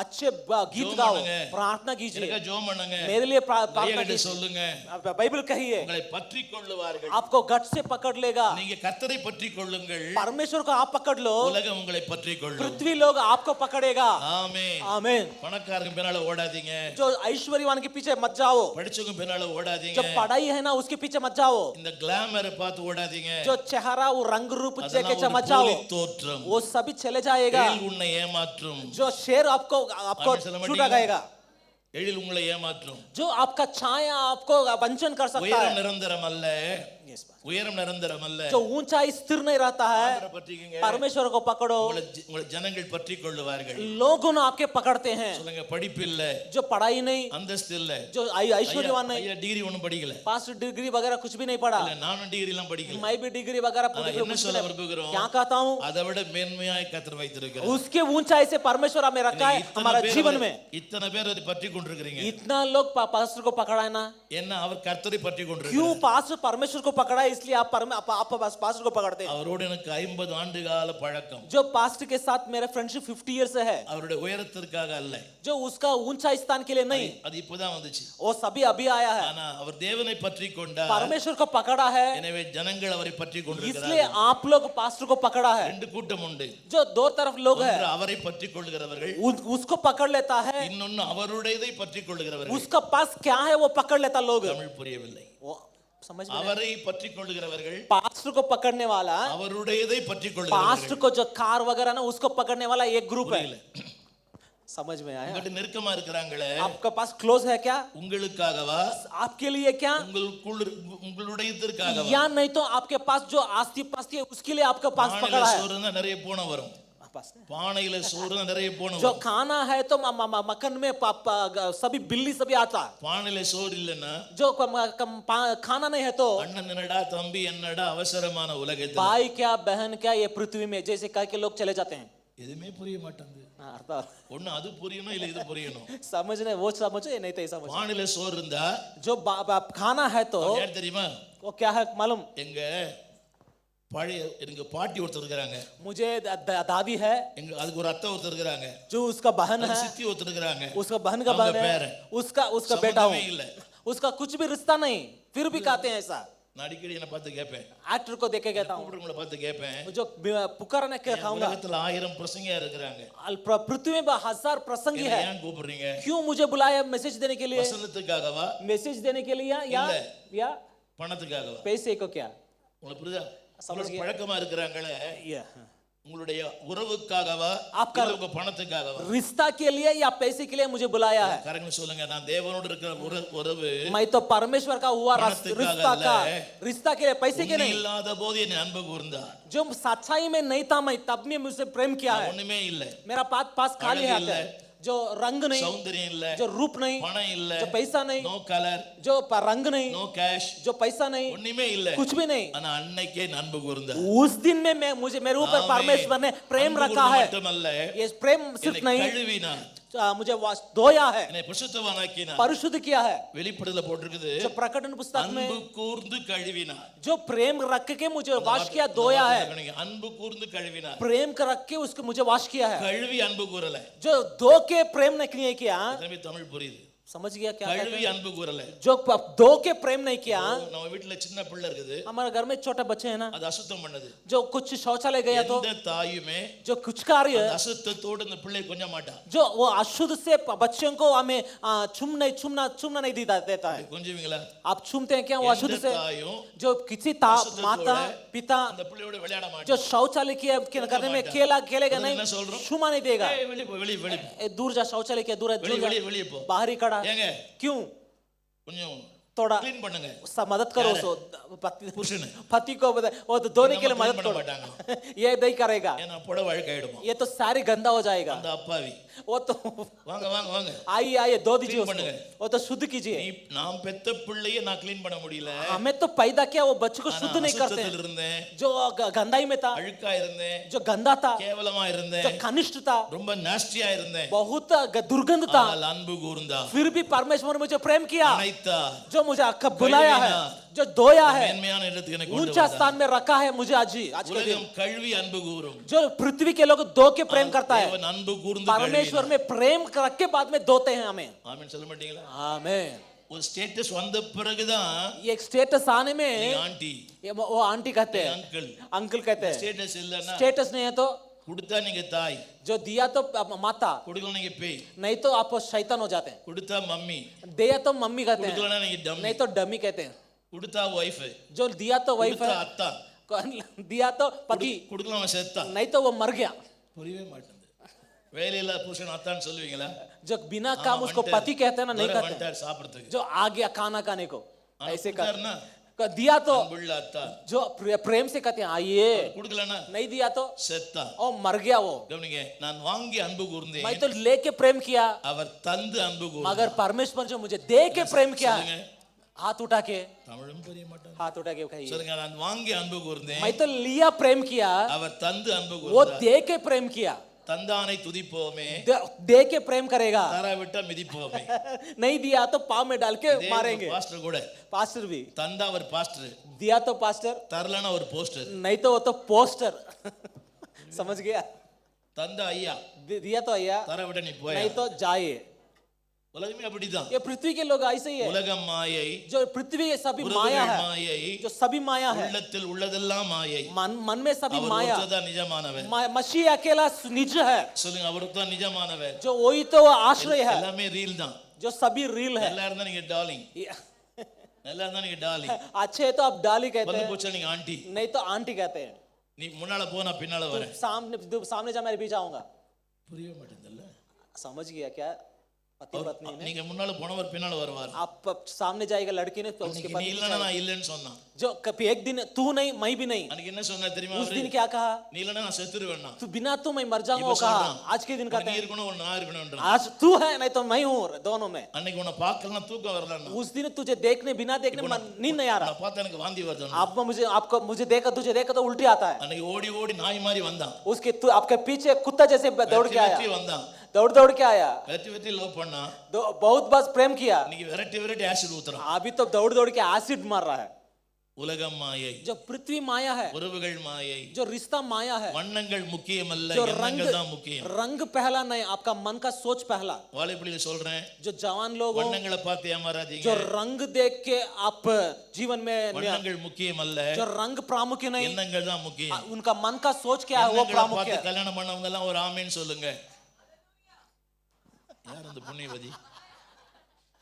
अच्छे गीत ஜெபம் गाओ, பண்ணுங்க. प्रार्थना कीजिए, எனக்கு ஜெபம் பண்ணுங்க, मेरे लिए प्रार्थना கையெடுத்து कीजिए। சொல்லுங்க, आप बाइबल कहिए, உங்களை பற்றிக் கொள்ளுவார்கள். आपको गट से पकड़ लेगा। நீங்க கர்த்தரை பற்றிக் கொள்ளுங்கள், परमेश्वर को आप पकड़ लो, உலகம் உங்களை பற்றிக் கொள்ளும். पृथ्वी लोग आपको पकड़ेगा। ஆமென். आमीन। பணக்காரங்க பின்னால ஓடாதீங்க, जो ऐश्वर्यवान के पीछे मत जाओ, படிச்சவங்க பின்னால ஓடாதீங்க, जो पढ़ाई है ना उसके पीछे मत जाओ, இந்த கிளாமரை பார்த்து ஓடாதீங்க. जो चेहरा वो रंग रूप देख के அதெல்லாம் मत ஒரு जाओ, போலி தோற்றம். वो सभी चले जाएगा। எழில் உன்னை ஏமாற்றும், जो शेर आपको आपको आमीन சொல்ல छूटा गएगा, எழில் உங்களை ஏமாற்றும். जो आपका छाया आपको वंचन कर सकता உயரம் है। நிரந்தரம் அல்ல, Yes, உயரம் நிரந்தரம் அல்ல. जो ऊंचाई स्थिर नहीं रहता है, ஆண்டவரை பற்றிக்கங்க, परमेश्वर को पकड़ो, உங்களை ஜனங்கள் பற்றிக் கொள்ளுவார்கள். लोगों ने आपके पकड़ते हैं। சொல்லுங்க, படிப்பு இல்ல, जो पढ़ाई नहीं, அந்தஸ்து இல்ல, जो ऐश्वर्यवान नहीं, ஐயா டிகிரி ஒண்ணும் படிக்கல, पास डिग्री वगैरह कुछ भी नहीं पढ़ा, இல்ல நானும் டிகிரி எல்லாம் படிக்கல. मैं भी डिग्री वगैरह ஆனா पूरी என்ன சொல்ல விரும்புகிறோம்? क्या कहता हूँ, அதை விட மேன்மையாய் கர்த்தர் வைத்திருக்கிறார். उसके ऊंचाई से परमेश्वर हमें रखा है हमारा जीवन में। இத்தனை பேர் அதை பற்றி கொண்டிருக்கிறீங்க, इतना लोग पास्टर को पकड़ा है ना, என்ன அவர் கர்த்தரை பற்றி क्यों கொண்டிருக்கிறார். पास्टर परमेश्वर को पकड़ा है, इसलिए आप पास्टर को पकड़ते हैं। அவரோடு எனக்கு 50 ஆண்டு கால பழக்கம். जो पास्टर के साथ मेरा फ्रेंडशिप 50 ईयर से है, அவருடைய உயரத்திற்காக அல்ல, जो उसका ऊंचाई स्थान के लिए नहीं, அது இப்போதான் வந்துச்சு. वो सभी अभी आया है। ஆனா அவர் தேவனை பற்றி கொண்டார், परमेश्वर को पकड़ा है, எனவே ஜனங்கள் அவரை பற்றி इसलिए கொண்டிருக்கிறார்கள். आप लोग पास्टर को पकड़ा है। ரெண்டு கூட்டம் உண்டு, जो दो तरफ लोग है, ஒன்று அவரை பற்றி கொள்ளுகிறவர்கள், उसको पकड़ लेता है, இன்னொன்னு அவருடையதை பற்றி கொள்ளுகிறவர்கள். उसका पास क्या है वो पकड़ लेता लोग। தமிழ் புரியவில்லை. वो समझ में, அவரை பற்றி கொள்ளுகிறவர்கள், पास्टर को पकड़ने वाला, அவருடையதை பற்றி पास्टर கொள்ளுகிறவர்கள். को जो कार वगैरह ना उसको पकड़ने वाला एक ग्रुप है। புரியல. समझ में आया? உங்ககிட்ட நெருக்கமா இருக்கிறாங்களே, आपका पास क्लोज है क्या, உங்களுக்காகவா, आपके लिए क्या, உங்களுடையதற்காகவா? या नहीं तो आपके पास जो आस्ती पास्ती है उसके लिए आपका पास பானையில पकड़ा है। சோறுனா நிறைய பூனை வரும், पास है। பானையில சோறுனா நிறைய பூனை जो வரும். खाना है तो मक्खन में सभी बिल्ली सभी आता है। பானையில சோறு இல்லைன்னா जो खाना नहीं है तो அண்ணன் என்னடா தம்பி என்னடா அவசரமான உலகத்துல भाई क्या बहन क्या ये पृथ्वी में जैसे कह के लोग चले जाते हैं। எதுவுமே புரிய மாட்டாங்க. ஒண்ணு அது புரியணும் இல்ல இது புரியணும். समझने वो समझो ये नहीं तो ये समझो। பானையில சோறு இருந்தா जो खाना है तो யார் தெரியுமா? वो क्या है मालूम? எங்க பழைய எங்க பாட்டி ஒருத்தர் இருக்காங்க, मुझे दादी है, எங்க அதுக்கு ஒரு அத்தை ஒருத்தர் இருக்காங்க, जो उसका बहन है, சித்தி ஒருத்தர் இருக்காங்க, उसका बहन का அவங்க बहन है, பேரன். उसका बेटा हूँ, இல்ல. उसका कुछ भी रिश्ता नहीं, फिर भी कहते हैं ऐसा। நான் அடிக்கடி என்ன பார்த்து கேட்பேன், एक्टर को देखे कहता हूँ, கூப்பிடுறவங்கள பார்த்து கேட்பேன், जो पुकारने के खाऊंगा, உலகத்துல 1000 பிரசங்கியா இருக்கிறாங்க, पृथ्वी में 1000 प्रसंगी है, ஏன் கூப்பிடுறீங்க? क्यों मुझे बुलाया मैसेज देने के लिए? வசனத்துக்காகவா मैसेज देने के लिए या பணத்துக்காகவா? पैसे को क्या? உங்களுக்கு புரியுதா? समझ गया? பழக்கமா இருக்கிறாங்களே, ये உங்களுடைய உறவுக்காகவா आपका இல்ல உங்க பணத்துக்காகவா? रिश्ता के लिए या पैसे के लिए मुझे बुलाया है? கரெக்ட் சொல்லுங்க. நான் தேவனோடு இருக்கிற உறவு मैं तो परमेश्वर का हुआ रिश्ता के लिए, पैसे के நீ नहीं। இல்லாத போது என்னை அன்பு கூர்ந்தார். जो सच्चाई में नहीं था मैं तब में मुझसे प्रेम किया है। ஒண்ணுமே இல்ல, मेरा पास खाली அழகு है, जो रंग नहीं, சௌந்தரியம் இல்ல, जो रूप नहीं, பணம் இல்ல, जो पैसा नहीं, நோ கலர், जो रंग नहीं, நோ கேஷ், जो पैसा नहीं, ஒண்ணுமே இல்ல, कुछ भी नहीं। ஆனா அன்னைக்கே அன்பு கூர்ந்தார். उस दिन में मैं मेरे ऊपर परमेश्वर ने प्रेम रखा है। மட்டுமல்ல, ये प्रेम सिर्फ नहीं, கழுவினார். मुझे धोया है, என்னை பரிசுத்தவானாக்கினார். परिशुद्ध किया है। வெளிப்படுதல போட்டிருக்குது, जो प्रकटन पुस्तक அன்பு में கூர்ந்து கழுவினார். जो प्रेम रख के मुझे वाश किया, धोया है। அன்பு கூர்ந்து கழுவினார். प्रेम का रख के उसको मुझे वाश किया है। கழுவி அன்பு கூறல. जो धो के प्रेम नहीं किया, தமிழ் புரியுது? समझ गया क्या? கழுவி அன்பு கூறல. जो धो के प्रेम नहीं किया। நம்ம வீட்ல சின்ன பிள்ளை இருக்குது, हमारे घर में छोटे बच्चे हैं ना, அது அசுத்தம் பண்ணது. जो कुछ शौचालय गया तो எந்த தாயுமே जो कुछ कार्य அந்த அசுத்தத்தோட அந்த பிள்ளை கொஞ்ச மாட்டா. जो वो अशुद्ध से बच्चों को हमें छूना नहीं देता है। கொஞ்சுவீங்களா? आप छूमते हैं क्या वो अशुद्ध से? தாயும் जो किसी माता पिता அந்த பிள்ளையோட விளையாட மாட்டா. जो शौचालय करने में खेलेगा नहीं, छूमा नहीं देगा। ஏய் வெளிய போ, வெளிய வெளிய போ. दूर जा, शौचालय के दूर வெளிய போ. बाहर ही खड़ा। ஏங்க क्यों? கொஞ்சம் थोड़ा க்ளீன் பண்ணுங்க. मदद करो सो புருஷன் पति को वो तो धोने के लिए मदद பண்ண करो। மாட்டாங்க. ये नहीं करेगा, ஏன்னா புடவை அழுக்காயிடுமா. ये तो सारी गंदा हो जाएगा। அந்த அப்பாவி वो तो வாங்க வாங்க வாங்க. आइए धो दीजिए Clean उसको, பண்ணுங்க. वो तो शुद्ध कीजिए। நீ நாம் பெத்த பிள்ளையை நான் க்ளீன் பண்ண முடியல. हमें तो पैदा किया, वो बच्चे को ஆனா शुद्ध नहीं करते அசுத்தத்தில் இருந்தேன், जो गंदाई में था, அழுக்கா இருந்தேன், जो गंदा था, கேவலமா जो இருந்தேன், कनिष्ठ था, ரொம்ப நாஸ்டியா இருந்தேன். बहुत दुर्गंध था, ஆனால் அன்பு கூர்ந்தா, फिर भी परमेश्वर ने मुझे प्रेम किया, அனைத்தா, जो मुझे बुलाया है, जो धोया है, மேன்மையான இடத்துக்கு என்னை கொண்டு ऊंचा வந்தார். स्थान में रखा है मुझे। आज के दिन உலகம் கழுவி அன்பு கூறும். जो पृथ्वी के लोग धो के प्रेम करता है, தேவன் அன்பு கூர்ந்து परमेश्वर கழுவினார். में प्रेम रख के बाद में धोते हैं हमें। ஆமென் சொல்ல மாட்டீங்களா? आमेन। ஒரு ஸ்டேட்டஸ் வந்த பிறகுதான் ये एक स्टेटस आने நீ में ஆண்டி वो आंटी कहते हैं, அங்கிள். अंकल कहते हैं। ஸ்டேட்டஸ் இல்லன்னா स्टेटस नहीं है तो கொடுத்தா நீங்க தாய், जो दिया तो माता, கொடுக்கல நீங்க பேய், नहीं तो आप शैतान हो जाते हैं। கொடுத்தா மம்மி, दिया तो मम्मी कहते हैं, கொடுக்கலனா நீங்க டம்மி, नहीं तो डमी कहते हैं। கொடுத்தா வைஃப், जो दिया तो वाइफ கொடுத்தா है, அத்தா, दिया तो पति, கொடுக்கலனா செத்தா. नहीं तो वो मर गया। புரியவே மாட்டேங்குது. வேலையில புருஷன் அத்தான்னு சொல்லுவீங்களா? जो बिना काम उसको पति कहते हैं ना, नहीं कहते। வந்துட்டார் சாப்பிடுறதுக்கு. जो आ गया खाना खाने को, ऐसे கொடுத்தாருன்னா कर दिया तो அன்புள்ள அத்தா, जो प्रेम से कहते हैं आइए, கொடுக்கலனா नहीं दिया तो செத்தா. ओ मर गया वो। கவனிங்க, நான் வாங்கி அன்பு கூர்ந்தேன், मैं तो लेके प्रेम किया, அவர் தந்து அன்பு கூர்ந்தார். मगर परमेश्वर जो मुझे दे के प्रेम किया, சொல்லுங்க. हाथ उठा के, தமிழும் புரிய மாட்டாங்க. हाथ उठा के कहिए, சொல்லுங்க, நான் வாங்கி அன்பு கூர்ந்தேன், मैं तो लिया प्रेम किया, அவர் தந்து அன்பு वो கூர்ந்தார். दे के प्रेम किया। தந்தானை துதிப்போமே, दे के प्रेम करेगा, தராவிட்டா மிதிப்போமே. नहीं दिया तो पाव में डाल के இதே मारेंगे। பாஸ்டர் கூட पास्टर भी தந்தா அவர் பாஸ்டர், दिया तो पास्टर, தரலனா ஒரு போஸ்டர். नहीं तो वो तो पोस्टर। समझ गया? தந்தா ஐயா, दिया तो आया, தரவிட்ட நீ போய். नहीं तो जाइए। உலகமே அப்படிதான். ये पृथ्वी के लोग ऐसे ही है, உலகம் மாயை, जो पृथ्वी ये सभी माया உறவுகள் है, மாயை, जो सभी माया है, உள்ளத்தில் உள்ளதெல்லாம் மாயை. मन में सभी அவர் माया। ஒருத்தர்தான் நிஜமானவர். मसीह अकेला निज है, சொல்லுங்க, அவருக்கு தான் நிஜமானவர். जो वही तो आश्रय है, எல்லாமே ரீல் தான். जो सभी रील है। நல்லா இருந்தா நீங்க டார்லிங், நல்லா இருந்தா நீங்க டார்லிங், अच्छे है तो आप डाली कहते வந்து हैं, போச்சா நீங்க ஆண்டி. नहीं तो आंटी कहते हैं। நீ முன்னால போ, நான் பின்னால வரேன். सामने जा, मैं पीछे आऊंगा। புரியவே மாட்டேங்குதுல்ல? समझ गया क्या? पति पत्नी ने, நீங்க முன்னால போனவர் பின்னால வருவார். आप सामने जाएगा लड़की ने तो उसके நீ पति இல்லனா நான் இல்லன்னு சொன்னான். जो कभी एक दिन तू नहीं मैं भी नहीं, அன்னைக்கு என்ன சொன்னா தெரியுமா? उस दिन क्या कहा? நீ இல்லனா நான் செத்துருவேன்னா. तू बिना तू मैं मर जाऊंगा वो कहा। आज के दिन कहते நீ हैं இருக்கணும், நான் இருக்கணும்ன்ற. आज तू है नहीं तो मैं हूँ, दोनों में। அன்னைக்கு உன்னை பார்க்கலனா தூக்கம் வரலன்னா. उस दिन तुझे देखने बिना देखने नींद नहीं आ रहा। நான் பார்த்தா எனக்கு வாந்தி வருது. आप मुझे देखा, तुझे देखा तो उल्टी आता है। அன்னைக்கு ஓடி ஓடி நாய் மாதிரி வந்தான். उसके आपके पीछे कुत्ता जैसे दौड़ के आया, வெற்றி வந்தான். दौड़ के आया, வெற்றி லவ் பண்ணா. बहुत बस प्रेम किया। இன்னைக்கு வெரைட்டி ஆசிட் ஊத்துறான். अभी तो दौड़ के एसिड मार रहा है। உலகம் மாயை, जो पृथ्वी माया है, உறவுகள் மாயை, जो रिश्ता माया है, வண்ணங்கள் முக்கியமல்ல, जो எண்ணங்கள் தான் முக்கியம். रंग पहला नहीं, आपका मन का सोच पहला। வாழைப்பள்ளியில சொல்றேன், जो जवान लोग हो, வண்ணங்களை பார்த்து ஏமாறாதீங்க. जो रंग देख के आप जीवन में, வண்ணங்கள் முக்கியமல்ல, जो रंग प्रामुख्य नहीं, எண்ணங்கள் தான் முக்கியம். उनका मन का सोच क्या है वो எண்ணங்களை प्रामुख्य பார்த்து है। கல்யாணம் பண்ணவங்க எல்லாம் ஒரு ஆமேன்னு சொல்லுங்க. யார் அந்த புண்ணியவதி?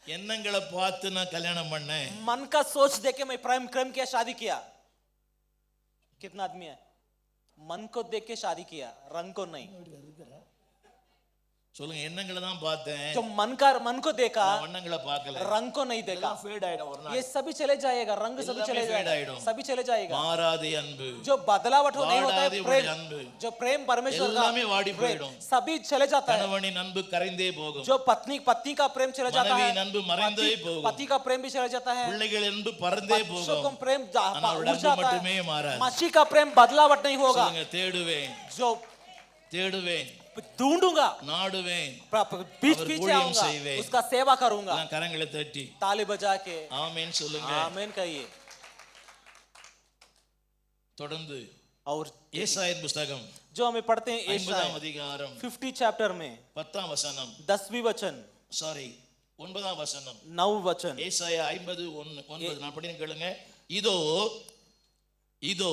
எண்ணங்களை பார்த்து நான் கல்யாணம் பண்ணேன். मन का सोच देख के मैं प्रेम किया, शादी किया। कितना आदमी है मन को देख के शादी किया, रंग को नहीं। சொல்லுங்க, எண்ணங்களை தான் பார்த்தேன், जो मन को देखा, வண்ணங்களை பார்க்கல. रंग को नहीं देखा। ஃபேட் ஆயிடும் ஒரு நாள். ये सभी चले जाएगा, रंग सभी चले fade जाएगा, ஆயிடும். सभी चले जाएगा। மாறாதே அன்பு, जो बदलावट नहीं होता है வாடாதே प्रेम, அன்பு, जो प्रेम परमेश्वर எல்லாமே வாடி का प्रेम போயிடும். सभी चले जाता है। கணவனின் அன்பு கரைந்தே போகும். जो पत्नी का प्रेम चला जाता है, மனைவியின் அன்பு மறைந்தே போகும். पति का प्रेम भी चला जाता है, பிள்ளைகள் அன்பு பறந்தே बच्चों போகும். को प्रेम ஆனால் उड़ அன்பு जाता மட்டுமே है। மாறாது. मसीह का प्रेम बदलावट नहीं होगा। சொல்லுங்க, தேடுவேன், जो தேடுவேன், ढूंढूंगा, நாடுவேன், बीच அவர் पीछे ஊழியம் आऊंगा, செய்வேன். उसका सेवा करूंगा। எல்லாம் கரங்களை தட்டி ताली बजा के ஆமென் சொல்லுங்க. आमीन कहिए। தொடர்ந்து और ஏசாயா புத்தகம் जो हमें पढ़ते हैं 50ஆம் एशाया அதிகாரம் 50 चैप्टर में 10ஆம் வசனம், 10वीं वचन, சாரி 9ஆம் வசனம், 9 वचन, ஏசாயா 50:9 நான் படிக்கிறேன் கேளுங்க. இதோ இதோ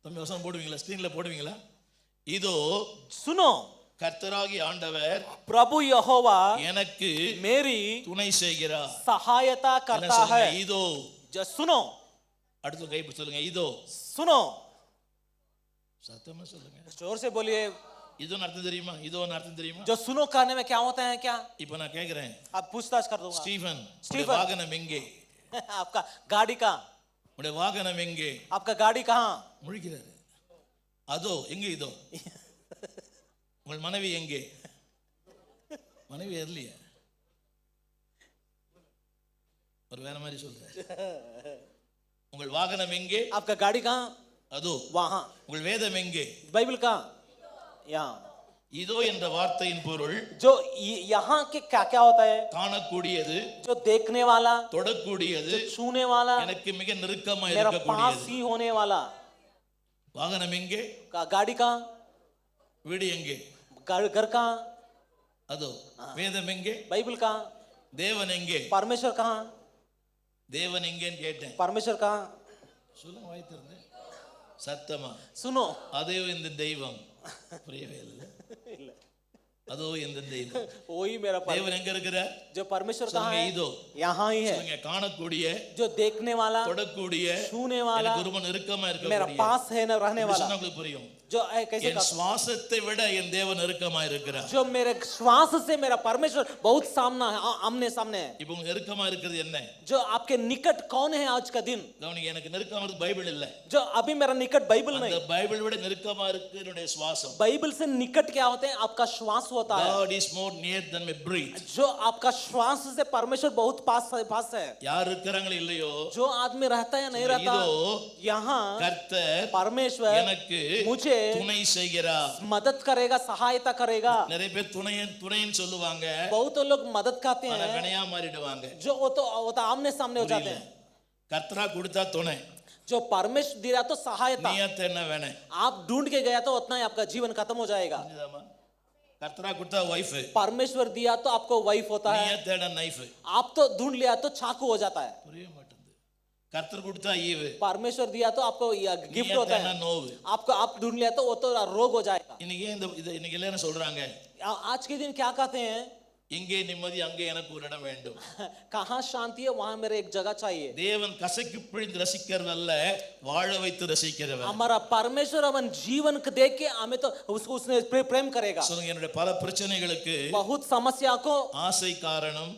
தம்பி வசனம் போடுவீங்களா, ஸ்கிரீன்ல போடுவீங்களா? இதோ सुनो கர்த்தராகிய ஆண்டவர் प्रभु यहोवा எனக்கு मेरी துணை செய்கிறார். सहायता என்ன करता சொல்லுங்க? है। இதோ. सुनो அடுத்த கை சொல்லுங்க. இதோ. सुनो, சத்தமா சொல்லுங்க. जोर से बोलिए। இதோன்னு அர்த்தம் தெரியுமா? இதோன்னு அர்த்தம் தெரியுமா? जो सुनो कहने में क्या होता है क्या? இப்போ நான் கேக்குறேன், अब पूछताछ कर दूंगा। Stephen Stephen. உடைய வாகனம் எங்கே? आपका गाड़ी कहाँ? உடைய வாகனம் எங்கே? आपका गाड़ी कहाँ? முழிக்கிறாரு. அதோ எங்க? இதோ. உங்கள் மனைவி எங்கே? மனைவி இல்லையே. ஒரு வேற மாதிரி சொல்ற. உங்கள் வாகனம் எங்கே? आपका गाड़ी कहाँ? அதோ. वहाँ। உங்கள் வேதம் எங்கே? बाइबल कहाँ? यहाँ। இதோ என்ற வார்த்தையின் பொருள் जो यहाँ के क्या क्या होता है? காணக்கூடியது, जो देखने वाला, தொடக்கூடியது, जो छूने वाला, எனக்கு மிக நெருக்கமா मेरा पास இருக்கக்கூடியது. ही होने वाला। வாகனம் எங்கே? गाड़ी कहाँ? வீடு எங்கே? घर कहाँ? அதோ. வேதம் எங்கே? बाइबल कहाँ? தேவன் எங்கே? परमेश्वर कहाँ? தேவன் எங்கேன்னு கேட்டேன். परमेश्वर कहाँ? சொல்லுங்க வாய் திறந்து. சத்தமா. सुनो। அதோ இந்த தெய்வம். புரியவே இல்லை. அதோ இந்த தெய்வம். वही मेरा தேவன் எங்க இருக்கிறார்? जो परमेश्वर कहाँ சொல்லுங்க है? இதோ. यहाँ ही है। சொல்லுங்க காணக்கூடிய, जो देखने वाला, தொடக்கூடிய, छूने वाला, எனக்கு ரொம்ப நெருக்கமா मेरा இருக்கக்கூடிய. पास है न रहने இப்படி वाला। சொன்னா உங்களுக்கு புரியும். जो कैसे என் சுவாசத்தை விட என் தேவன் நெருக்கமா இருக்கிறார். जो मेरे श्वास से मेरा परमेश्वर बहुत सामना है, आमने सामने है। இப்போ உங்களுக்கு நெருக்கமா இருக்கிறது என்ன? जो आपके निकट कौन है आज का दिन? கவனிங்க, எனக்கு நெருக்கமா இருக்கு பைபிள் இல்ல. जो अभी मेरा निकट बाइबल அந்த नहीं। பைபிள் விட நெருக்கமா இருக்கு என்னுடைய சுவாசம். बाइबल से निकट क्या होते हैं? आपका श्वास होता है। God is more near than my breath. जो आपका श्वास से परमेश्वर बहुत पास है। யார் இருக்காங்களோ இல்லையோ, जो आदमी रहता है या नहीं रहता, இதோ यहाँ கர்த்தர் परमेश्वर எனக்கு मुझे துணை செய்கிறார். मदद करेगा, सहायता करेगा। நிறைய பேர் துணைன்னு சொல்லுவாங்க, बहुत लोग मदद कहते ஆனா हैं, வினையா மாறிடுவாங்க. जो वो तो आमने सामने हो जाते हैं। கர்த்தரா கொடுத்தா துணை, जो परमेश्वर दिया तो सहायता, நீயா தேடினா வேணை. आप ढूंढ के गया तो उतना ही आपका जीवन खत्म हो जाएगा। புரியுதாம்மா? கர்த்தரா கொடுத்தா வைஃப், परमेश्वर दिया तो आपको वाइफ होता நீயா है, தேட நைஃப். आप तो ढूंढ लिया तो चाकू हो जाता है। புரிய மாட்டேங்குது. கர்த்தர் கொடுத்தா ஈவு, परमेश्वर दिया तो आपको गिफ्ट நீயா होता தேடினா है, நோவு. आपको आप ढूंढ लिया तो वो तो रोग हो जाएगा। இன்னைக்கு ஏன் இன்னைக்கு எல்லாரும் சொல்றாங்க, आज के दिन क्या कहते हैं? இங்கே நிம்மதி, அங்கே எனக்கு ஒரு இடம் வேண்டும். कहाँ शांति है वहां मेरे एक जगह चाहिए। தேவன் கசக்கி பிழிந்து ரசிக்கிறவல்ல, வாழ வைத்து ரசிக்கிறவர். हमारा परमेश्वर अपन जीवन को देख के हमें तो उसको उसने प्रेम करेगा। சொல்லுங்க, என்னுடைய பல பிரச்சனைகளுக்கு बहुत समस्या को ஆசை காரணம்,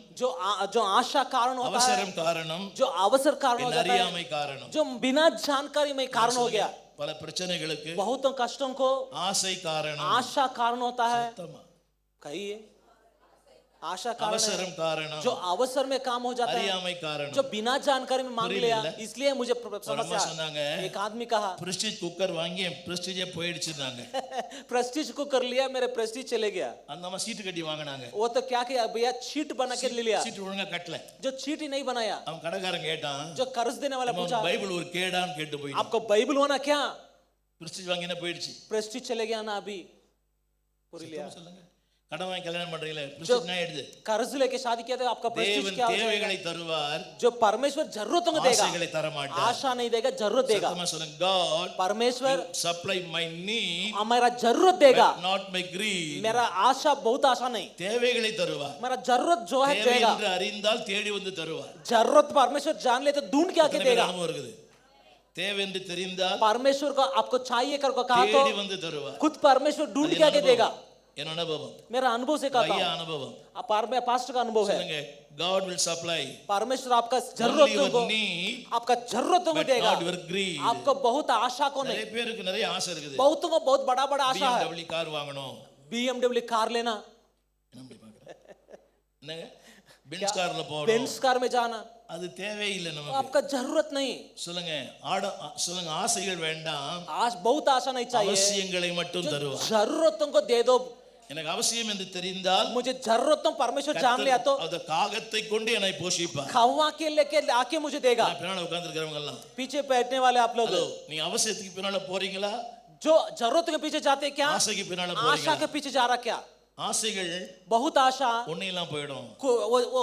जो आशा कारण होता है, அவசரம் காரணம், जो अवसर कारण हो என் जाता है, அறியாமை காரணம். जो बिना जानकारी में कारण हो गया। பல பிரச்சனைகளுக்கு बहुत कष्टों को ஆசை காரணம், आशा कारण होता है। சத்தமா. कहिए, आशा कारण அவசரம் है, காரணம், जो अवसर में काम हो जाता है, அறியாமை காரணம். जो बिना जानकारी में मांग लिया, புரியல? इसलिए मुझे ஒரு समस्या அம்மா சொன்னாங்க, है। एक आदमी कहा, பிரஸ்டீஜ் குக்கர் வாங்கி என் பிரஸ்டீஜே போயிடுச்சுன்னாங்க. प्रेस्टीज को कर लिया, मेरे प्रेस्टीज चले गया। அந்த அம்மா சீட்டு கட்டி வாங்கினாங்க. वो तो क्या किया भैया, चीट बना के ले लिया। சீட்டு ஒழுங்கா கட்டல. जो चीट ही नहीं बनाया, அவன் கடைக்காரன் கேட்டான், जो कर्ज देने वाला पूछा, பைபிள் ஒரு கேடான்னு கேட்டு போய் आपको बाइबल होना क्या? பிரஸ்டீஜ் வாங்கினா போயிடுச்சு. प्रेस्टीज चले गया ना अभी पूरी लिया। சொல்லுங்க, கடன் வாங்கி கல்யாணம் பண்றீங்களே, பிரஸ்டீஜ் நான் எடுது. कर्ज लेके शादी किया तो आपका प्रेस्टीज தேவன் क्या हो जाएगा? தேவைகளை தருவார், जो परमेश्वर जरूरतों को देगा, ஆசைகளை தர மாட்டார். आशा नहीं देगा, जरूरत देगा। சத்தமா சொல்லுங்க, God परमेश्वर supply my need, हमारा जरूरत देगा, but not my greed. मेरा आशा बहुत आशा नहीं, தேவைகளை தருவார். मेरा जरूरत जो है தேவை देगा। என்று அறிந்தால் தேடி வந்து தருவார். जरूरत परमेश्वर जान ले तो ढूंढ के आके எத்தனை பேர் देगा। அனுபவம் இருக்குது? தேவை என்று தெரிந்தால் परमेश्वर को आपको चाहिए कर को कहा தேடி तो வந்து தருவார். खुद परमेश्वर ढूंढ के आके देगा। என் அனுபவம், मेरा अनुभव से कहता ஐயா हूं, அனுபவம். पास्टर का अनुभव है। சொல்லுங்க, God will supply परमेश्वर आपका only जरूरतों your को, need, आपका जरूरतों को but देगा, not your greed. आपको बहुत आशा को नहीं। நிறைய பேருக்கு நிறைய ஆசை இருக்குது. बहुतों को बहुत बड़ा बड़ा आशा है, BMW கார் வாங்கணும். BMW कार लेना। என்ன அப்படி பார்க்கறேன்? என்னங்க? பென்ஸ் கார்ல போறோம், बेंस कार में जाना அது தேவையில்லை நமக்கு. आपका जरूरत नहीं. சொல்லுங்க சொல்லுங்க, ஆசைகள் வேண்டாம், आज बहुत आशा नहीं चाहिए, அவசியங்களை மட்டும் தருவார். जरूरतों को दे दो. எனக்கு அவசியம் என்று தெரிந்தால் मुझे जरूरतों परमेश्वर जान लिया तो அந்த காகத்தை கொண்டு என்னை போஷிப்பார். खवा के लेके आके मुझे देगा. பின்னால உட்கார்ந்து இருக்கிறவங்க எல்லாம், पीछे बैठने वाले आप लोग நீ அவசியத்துக்கு பின்னால போறீங்களா, जो जरूरत के पीछे जाते क्या, ஆசைக்கு பின்னால आशा போறீங்களா? के पीछे जा रहा क्या? ஆசைகள் बहुत आशा ஒன்னையெல்லாம் போயிடும், वो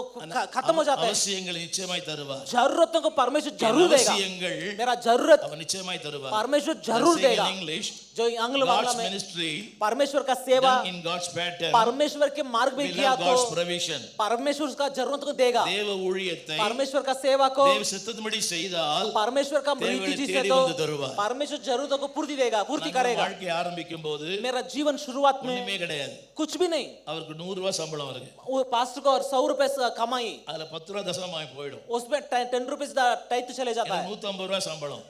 खत्म हो जाता है. அவசியங்களை நிச்சயமாய் தருவார். जरूरतों को परमेश्वर जरूर देगा. அவசியங்கள் मेरा जरूरत அவர் நிச்சயமாய் தருவார். परमेश्वर जरूर देगा. इंग्लिश जो आंग्ल भाषा God's में ministry परमेश्वर का सेवा in God's pattern, परमेश्वर के मार्ग में we किया love तो God's provision. परमेश्वर उसका जरूरत को देगा. தேவ ஊழியத்தை परमेश्वर का सेवा को தேவ சித்தத்தின்படி செய்தால் परमेश्वर का தேவனை रीति जी से தேடி तो வந்து தருவார். परमेश्वर जरूरतों को पूर्ति देगा, पूर्ति நம்ம करेगा. வாழ்க்கை ஆரம்பிக்கும் போது मेरा जीवन शुरुआत में ஒண்ணுமே கிடையாது, कुछ भी नहीं. அவருக்கு 100 ரூபாய் சம்பளம் வருது, वो पास्टर को 100 रुपए कमाई, அதுல 10 ரூபாய் தசமமாய் போயிடும். उसमें 10 रुपीस टाइट चले जाता है. 150 ரூபாய் சம்பளம்,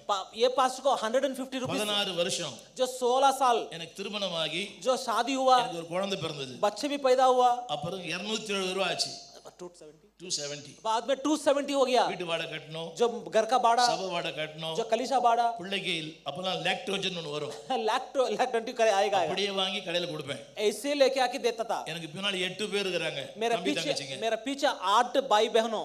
ये पास्टर को 150 रुपीस. 16 வருஷம் जो 16 साल எனக்கு திருமணமாகி जो शादी हुआ, எனக்கு ஒரு குழந்தை பிறந்தது, बच्चे भी पैदा हुआ, அப்புறம் 270 ரூபாய் ஆச்சு, 270 270. बाद में 270 हो गया. வீட்டு வாடகை கட்டணும், जो घर का बाड़ा, சபை வாடகை கட்டணும், जो कलीसा बाड़ा, பிள்ளைக்கு அப்பலாம் லாக்டோஜன் ஒன்று வரும், लैक्टोजेन करे आएगा. அப்படியே வாங்கி கடையில கொடுப்பேன். ऐसे लेके आके देता था. எனக்கு பின்னாடி 8 பேர் இருக்காங்க, मेरे தம்பி पीछे தங்கச்சிங்க, मेरे पीछे 8 भाई बहनों,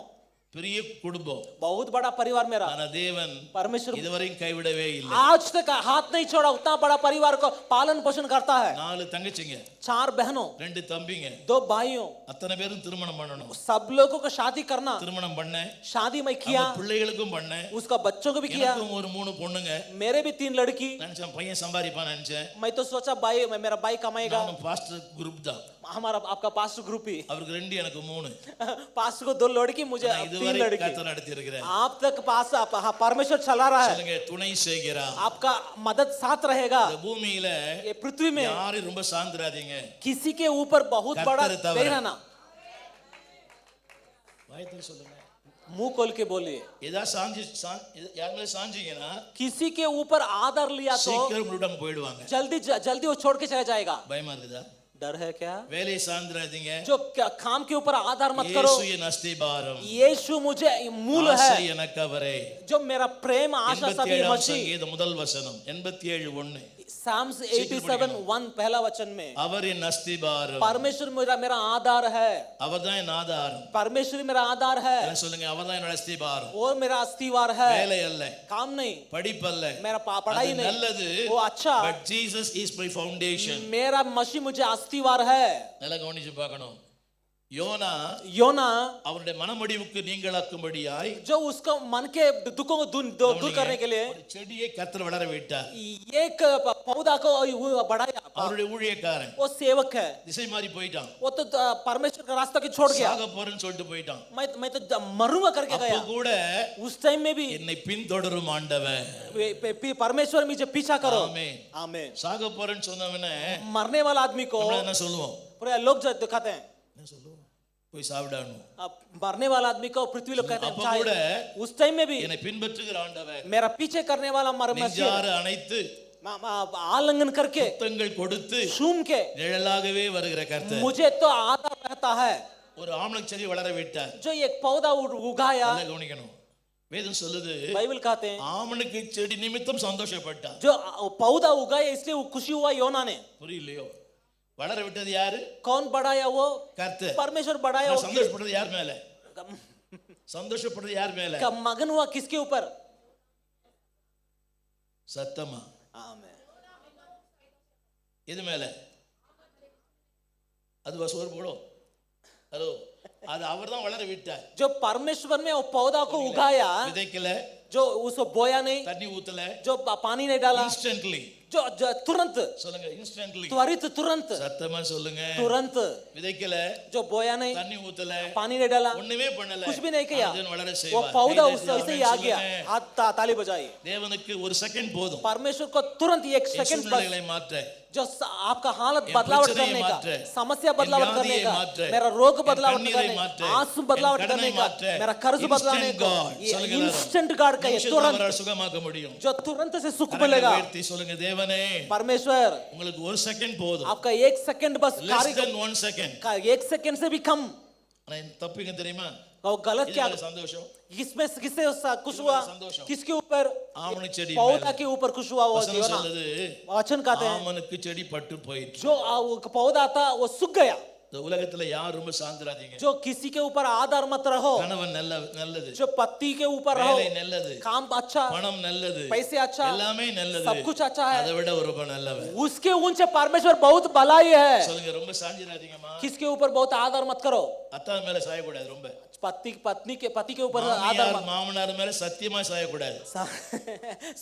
பெரிய குடும்பம். बहुत बड़ा परिवार मेरा. ஆனா தேவன் परमेश्वर இதுவரையும் கைவிடவே இல்லை. आज तक हाथ नहीं छोड़ा, उतना बड़ा परिवार को पालन पोषण करता है. 4 தங்கச்சிங்க, 4 बहनों, 2 தம்பிங்க, 2 भाइयों, அத்தனை பேரும் திருமணம் பண்ணணும். सब लोगों को शादी करना, திருமணம் பண்ணேன், शादी मैं किया, பிள்ளைகளுக்கும் பண்ணேன், उसका बच्चों को भी किया. எனக்கும் ஒரு 3 பொண்ணுங்க. मेरे भी 3 लड़की. நினைச்சேன் பையன் சம்பாதிப்பான்னு நினைச்சேன். मैं तो सोचा भाई मेरा भाई कमाएगा. நானும் பாஸ்டர் குரூப் தான், हमारा आपका पास्टर ग्रुप ही, அவருக்கு 2 எனக்கு 3. पास्टर को 2 लड़की, मुझे 3 இதுவரை लड़की. கர்த்தர் நடத்தி இருக்கிறார். आप तक पास परमेश्वर चला रहा है. சொல்லுங்க, துணை செய்கிறார். आपका मदद साथ रहेगा. இந்த பூமியில ये पृथ्वी में யாரும் ரொம்ப சாந்திராதீங்க, किसी के ऊपर बहुत बड़ा கர்த்தரை தவிர. नहीं रहना. வாயத்துல சொல்லுங்க, मुंह खोल के बोलिए. ஏதா யார் மேல சாஞ்சிங்கன்னா किसी के ऊपर आदर लिया तो சீக்கிரம் விடாம போயிடுவாங்க. जल्दी जल्दी वो छोड़ के चला जाएगा. பயமா இருக்குதா? डर है क्या? வேலையை சாந்திராதீங்க. जो काम के ऊपर आधार मत करो. இயேசு என் அஸ்திபாரம், यीशु मुझे मूल ஆசை है. எனக்கு அவரே. जो मेरा प्रेम आशा सभी 87 मसीह. சங்கீதம் முதல் வசனம் 87:1. साम्स 87:1 पहला वचन में அவர் என் அஸ்திபாரம், परमेश्वर मेरा आधार है. அவர்தான் என் ஆதாரம். परमेश्वर मेरा आधार है. என்ன சொல்லுங்க, அவர்தான் என்னோட அஸ்திபாரம். वो मेरा अस्तिवार है. வேலை அல்ல, काम नहीं, படிப்பு அல்ல, मेरा पढ़ाई அது नहीं, நல்லது. वो अच्छा. But Jesus is my foundation. मेरा मसीह मुझे अस्तिवार है. நல்லா கவனிச்சு பார்க்கணும். யோனா योना அவருடைய மனமடிவுக்கு நீங்களாக்கும்படியாய் जो उसको मन के दुखों को दूर करने के लिए ஒரு செடியை கர்த்தர் வளர விட்டார். एक पौधा को बढ़ाया. அவருடைய ஊழியக்காரன் वो सेवक है, திசை மாறி போயிட்டான், वो तो परमेश्वर का रास्ता के छोड़ गया. சாக போறேன்னு சொல்லிட்டு போயிட்டான். मैं तो मरूंगा करके அப்ப गया. கூட उस टाइम में भी என்னை பின்தொடரும் ஆண்டவர். परमेश्वर मुझे पीछा करो. ஆமென். आमीन. சாக போறேன்னு சொன்னவனே मरने वाला आदमी को நம்ம என்ன சொல்லுவோம்? पूरे लोग जो दिखाते हैं, என்ன சொல்லுவோம்? போய் சாப்பிடாணும். अब मरने वाला आदमी को पृथ्वी लोग कहते அப்ப हैं கூட चाहे. उस टाइम में भी என்னை பின்பற்றுகிற ஆண்டவர் मेरा पीछे करने वाला நெஞ்சார அணைத்து आलिंगन करके முத்தங்கள் கொடுத்து शूम के நிழலாகவே வருகிற கர்த்தர். मुझे तो आधा रहता है. ஒரு ஆமலக் செடி வளர விட்டார். जो एक पौधा उगाया, நல்லா கவனிக்கணும். வேதம் சொல்லுது, बाइबल कहते हैं ஆமனுக்கு செடி நிமித்தம் சந்தோஷப்பட்டார். जो पौधा उगाया इसलिए वो खुशी हुआ योना ने. புரியலையோ? வளர விட்டது யாரு? कौन बढ़ाया? वो கர்த்தர். परमेश्वर बढ़ाया. वो சந்தோஷப்படுறது யார் மேல? சந்தோஷப்படுறது யார் மேல? मगन हुआ किसके ऊपर? சத்தமா? आमीन. எது மேல? அது வசூர் போடும். ஹலோ, அது அவர்தான் வளர விட்டார். जो परमेश्वर में वो पौधा को उगाया, விதைக்கல, जो उसको बोया नहीं, தண்ணி ஊத்தல, जो पानी नहीं डाला, இன்ஸ்டன்ட்லி. जो तुरंत, சொல்லுங்க, இன்ஸ்டன்ட்லி. त्वरित, तुरंत, சத்தமா சொல்லுங்க. तुरंत. விதைக்கல, जो बोया नहीं, தண்ணி ஊத்தல, पानी नहीं डाला, ஒண்ணுமே பண்ணல, कुछ भी नहीं किया, அது வளர वो செய்வார். पौधा उससे ही आ गया. हाथ ताली बजाई. தேவனுக்கு ஒரு செகண்ட் போதும் परमेश्वर को तुरंत 1 सेकंड बस, சூழ்நிலைகளை மாற்ற, जो आपका हालत बदलावट करने का, समस्या बदलावट करने का, मेरा रोग बदलावट करने का, आंसू बदलावट करने का, मेरा कर्ज बदलाने का, इंस्टेंट गॉड का ये तुरंत, சுகமாக்க முடியும். जो तुरंत से सुख मिलेगा. உயர்த்தி சொல்லுங்க, தேவனே परमेश्वर உங்களுக்கு ஒரு செகண்ட் போதும். आपका 1 सेकंड बस less कार्य than 1 second. का 1 सेकंड से भी कम. ஆனா என் தப்பு எங்க தெரியுமா? वो गलत क्या? இதுல சந்தோஷம் किसमें किससे खुश हुआ? संतोष। किसके ऊपर? ஆமணு செடி पौधा के ऊपर खुश हुआ वो வசனம் योना। சொல்லுது वचन कहते हैं ஆமனுக்கு செடி பட்டு போயிற்று. जो वो पौधा था वो सूख गया। இந்த உலகத்துல யார் ரொம்ப சாந்திராதீங்க. जो किसी के ऊपर आधार मत रहो। கணவன் நல்லது, जो पति के ऊपर रहो, வேலை நல்லது, काम अच्छा, பணம் நல்லது, पैसे अच्छा, எல்லாமே நல்லது, सब कुछ अच्छा है, அதை விட ரொம்ப நல்லவன். उसके ऊंचे परमेश्वर बहुत भलाई है। சொல்லுங்க ரொம்ப சாந்திராதீங்கம்மா. किसके ऊपर बहुत आधार मत करो। அத்தான் மேல சாயக்கூடாது. ரொம்ப पति के ऊपर आधार मत। மாமனார் மேல சத்தியமா சாயக்கூடாது.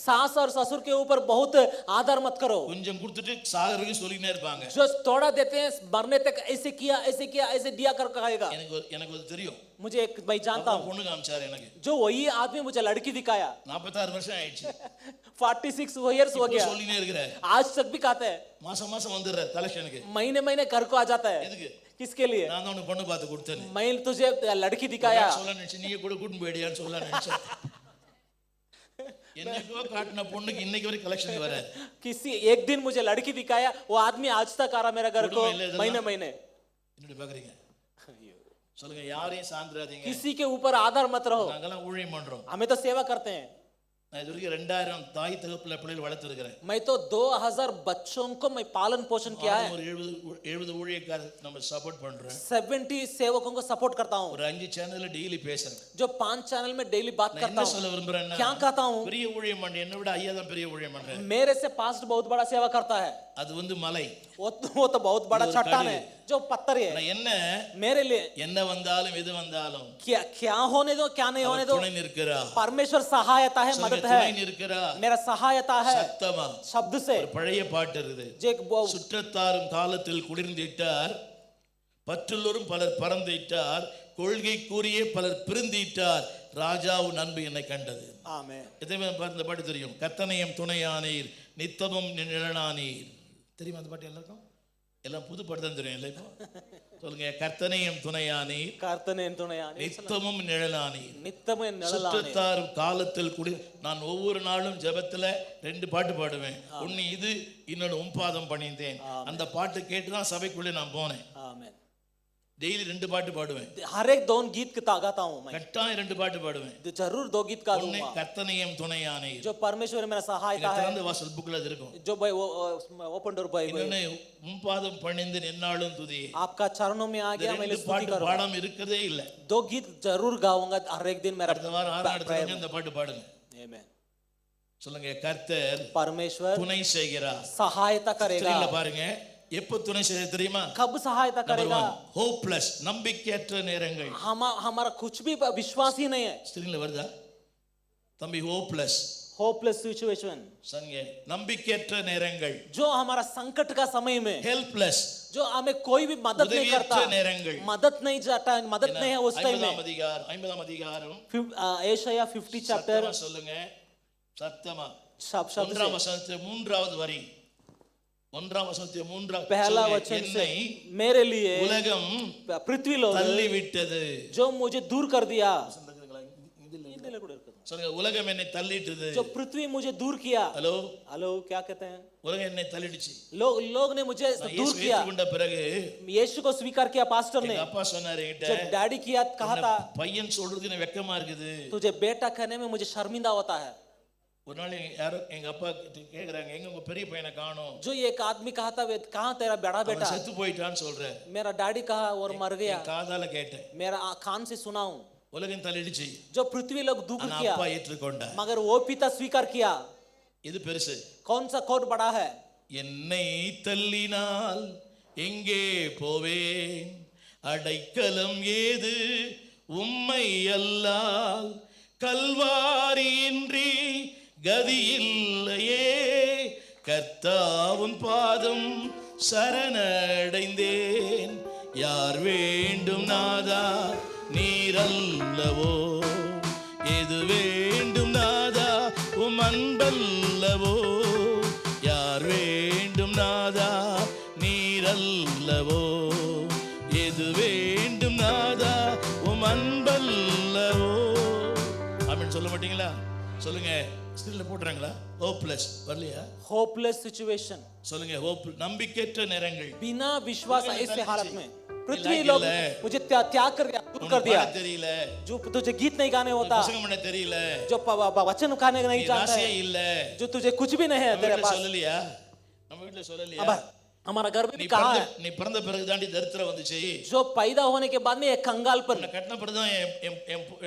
सास और ससुर के ऊपर बहुत आधार मत करो। கொஞ்சம் கொடுத்துட்டு சாகருக்கு சொல்லினே இருப்பாங்க. जो थोड़ा देते हैं मरने तक ऐसे किया ऐसे दिया कर कहेगा। எனக்கு தெரியும், मुझे एक मैं जानता हूँ பொண்ணு காமிச்சாரு எனக்கு. जो वही आदमी मुझे लड़की दिखाया। 46 வருஷம் ஆயிடுச்சு. 46 years हो गया, சொல்லினே இருக்கிறார். आज तक भी कहते हैं। மாசம் மாசம் வந்துடுறார் கலெக்ஷனுக்கு. महीने महीने घर को आ जाता है। எதுக்கு? किसके लिए? நான் தான் உனக்கு பொண்ணு பார்த்து கொடுத்தேன். मैं तुझे लड़की दिखाया। சொல்ல நினைச்சு நீ கூட கூட்டிட்டு போயிடியான்னு சொல்ல நினைச்சேன். என்னைக்கோ காட்டின பொண்ணுக்கு இன்னைக்கு வரை கலெக்ஷன் வர. किसी एक दिन मुझे लड़की दिखाया, वो आदमी आज तक आ रहा मेरा घर को महीने महीने। என்னடி பாக்குறீங்க? சொல்லுங்க யாரையும் சாந்திராதீங்க. किसी के ऊपर आधार मत रहो। நாங்கலாம் ஊழியம் பண்றோம். हमें तो सेवा करते हैं। நான் இதுவரைக்கும் 2000 தாய் தகப்பல பிள்ளைகள் வளர்த்து இருக்கிறேன். मैं तो 2000 बच्चों को मैं पालन पोषण किया है। ஒரு 70 ஊழியக்காரர் நம்ம சப்போர்ட் பண்றோம். 70 सेवकों को सपोर्ट करता हूँ। ஒரு 5 சேனல்ல டெய்லி பேசுறேன். जो 5 चैनल में डेली बात करता என்ன हूँ। சொல்ல விரும்புறேன்னா, क्या कहता हूँ? பெரிய ஊழியம் பண்ண என்னை விட ஐயா தான் பெரிய ஊழியம் பண்றேன். मेरे से पास्ट बहुत बड़ा सेवा करता है। அது வந்து மலை. वो तो बहुत बड़ा चट्टान है जो पत्थर है। என்ன मेरे लिए என்ன வந்தாலும் எது வந்தாலும் क्या होने दो क्या नहीं होने दो, துணை நிற்கிறா. परमेश्वर सहायता है, मदद है, துணை நிற்கிறா. मेरा सहायता है। சத்தமா शब्द से ஒரு பழைய பாட்டு இருக்குது. சுற்றத்தாரும் காலத்தில் குளிர்ந்திட்டார், பற்றுள்ளோரும் பலர் பறந்திட்டார், கொள்கை கூறியே பலர் பிரிந்திட்டார், ராஜாவின் அன்பு என்னை கண்டது. ஆமென். எத்தனை இந்த பாட்டு தெரியும்? கர்த்தனையும் துணையானீர், நித்தமும் நிழலானீர். தெரியுமா அந்த பாட்டு? எல்லாருக்கும் எல்லாம் புது பாட்டு தான் தெரியும். இல்லை இப்போ சொல்லுங்க, கர்த்தனையும் துணையானீர், கர்த்தனையும் துணையானீர், நித்தமும் நிழலானீர், நித்தமும் நிழலானீர். சுற்றத்தாரும் காலத்தில் குடி. நான் ஒவ்வொரு நாளும் ஜெபத்துல 2 பாட்டு பாடுவேன். ஒன்னு இது, இன்னொன்னு உம்பாதம் பணிந்தேன். அந்த பாட்டு கேட்டுதான் சபைக்குள்ளே நான் போனேன். ஆமென். டெய்லி 2 பாட்டு பாடுவேன். हर एक 2 गीत गाता हूं मैं। கட்டாயம் 2 பாட்டு பாடுவேன். जरूर 2 गीत गा दूंगा। கர்த்தனையும் துணையானீர், जो परमेश्वर मेरा सहायता है। திறந்த வாசல் புக்ல அது இருக்கும். जो भाई वो ओपन डोर भाई இன்னொன்னு உம்பாதம் பணிந்தேன் என்னாலும் துதி. आपका चरणों में आ गया, मैं स्तुति करूंगा। பாடாம இருக்கதே இல்ல. 2 गीत जरूर गाऊंगा हर एक दिन मेरा। அடுத்த வாரம் 6 இடத்துல இந்த பாட்டு பாடுங்க. आमेन। சொல்லுங்க, கர்த்தர் परमेश्वर துணை செய்கிறார், सहायता करेगा। ஸ்கிரீன்ல பாருங்க, எப்ப துணை செய்ய தெரியுமா? कब सहायता करेगा? ஹோப்லெஸ், நம்பிக்கையற்ற நேரங்கள். हमारा कुछ भी विश्वास ही नहीं है। ஸ்கிரீன்ல வருதா தம்பி? ஹோப்லெஸ், होपलेस सिचुएशन, संगे नंबिकेयற்ற நேரங்கள். जो हमारा संकट का समय में, हेल्पलेस, जो हमें कोई भी मदद नहीं करता, मदद नहीं जाता, मदद नहीं है उस टाइम में। 50 அதிகாரம் ஏசாயா 50 चैप्टर சொல்லுங்க சத்தமா. शब्द 1 வசனத்து 3வது வரி, 1 வசனத்து 3வது पहला वचन से, मेरे लिए உலகம் पृथ्वी लोग தள்ளி விட்டது, जो मुझे दूर कर दिया। சொல்லுங்க, உலகம் என்னை தள்ளிட்டது, जो पृथ्वी मुझे दूर किया। हेलो हेलो, क्या कहते हैं? உலகம் என்னை தள்ளிடுச்சு. लोग ने मुझे दूर किया। பிறகு यीशु को स्वीकार किया पास्टर ने। அப்பா சொன்னாரு என்கிட்ட, जब डैडी किया कहा था, பையன் சொல்றதுக்கு எனக்கு வெக்கமா இருக்குது, तुझे बेटा कहने में मुझे शर्मिंदा होता है। ஒரு நாள் யாரோ எங்க அப்பா கேக்குறாங்க, எங்க உங்க பெரிய பையனை காணோம்? जो एक आदमी कहा था, कहां तेरा बड़ा बेटा? செத்து போயிட்டான்னு சொல்றேன். मेरा डैडी कहा और मर गया। காதால கேட்டேன், मेरा कान से सुना हूं। உலகம் தள்ளிடுச்சு, जो पृथ्वी लोग दुख किया, அப்பா ஏற்றுக்கொண்டார், मगर वो पिता स्वीकार किया। இது பெருசு. कौन सा कोड बड़ा है? என்னை தள்ளினால் எங்கே போவேன், அடைக்கலம் ஏது உம்மை அல்லால், கல்வாரியின்றி கதியில்லையே, கர்த்தாவின் பாதம் சரணடைந்தேன், யார் வேண்டும் நாதா நீரல்லவோ, எது வேண்டும் நாதா உம் அன்பல்லவோ, யார் வேண்டும் நாதா நீரல்லவோ, எது வேண்டும் நாதா உம் அன்பல்லவோ. ஆமென் சொல்ல மாட்டீங்களா? சொல்லுங்க, ஸ்கிரீன்ல போடுறாங்களா? ஹோப்லெஸ் வரலையா? होपलेस सिचुएशन, சொல்லுங்க, ஹோப், நம்பிக்கையற்ற நேரங்கள். बिना विश्वास ऐसे हालत में पृथ्वी लोग मुझे त्याग कर दिया, दूर कर दिया। தெரியல, जो तुझे गीत नहीं गाने होता, பிரசங்கம் பண்ண தெரியல, जो वचन गाने नहीं जानता ராசியே है, இல்ல, जो तुझे कुछ भी नहीं है तेरे पास। சொல்லலையா? நம்ம வீட்ல சொல்லலையா? अब हमारा घर में भी कहा है, நீ பிறந்த பிறகு தாண்டி தரித்திரம் வந்துச்சு, जो पैदा होने के बाद में एक कंगालपन, நான் கட்டின பிறகு தான்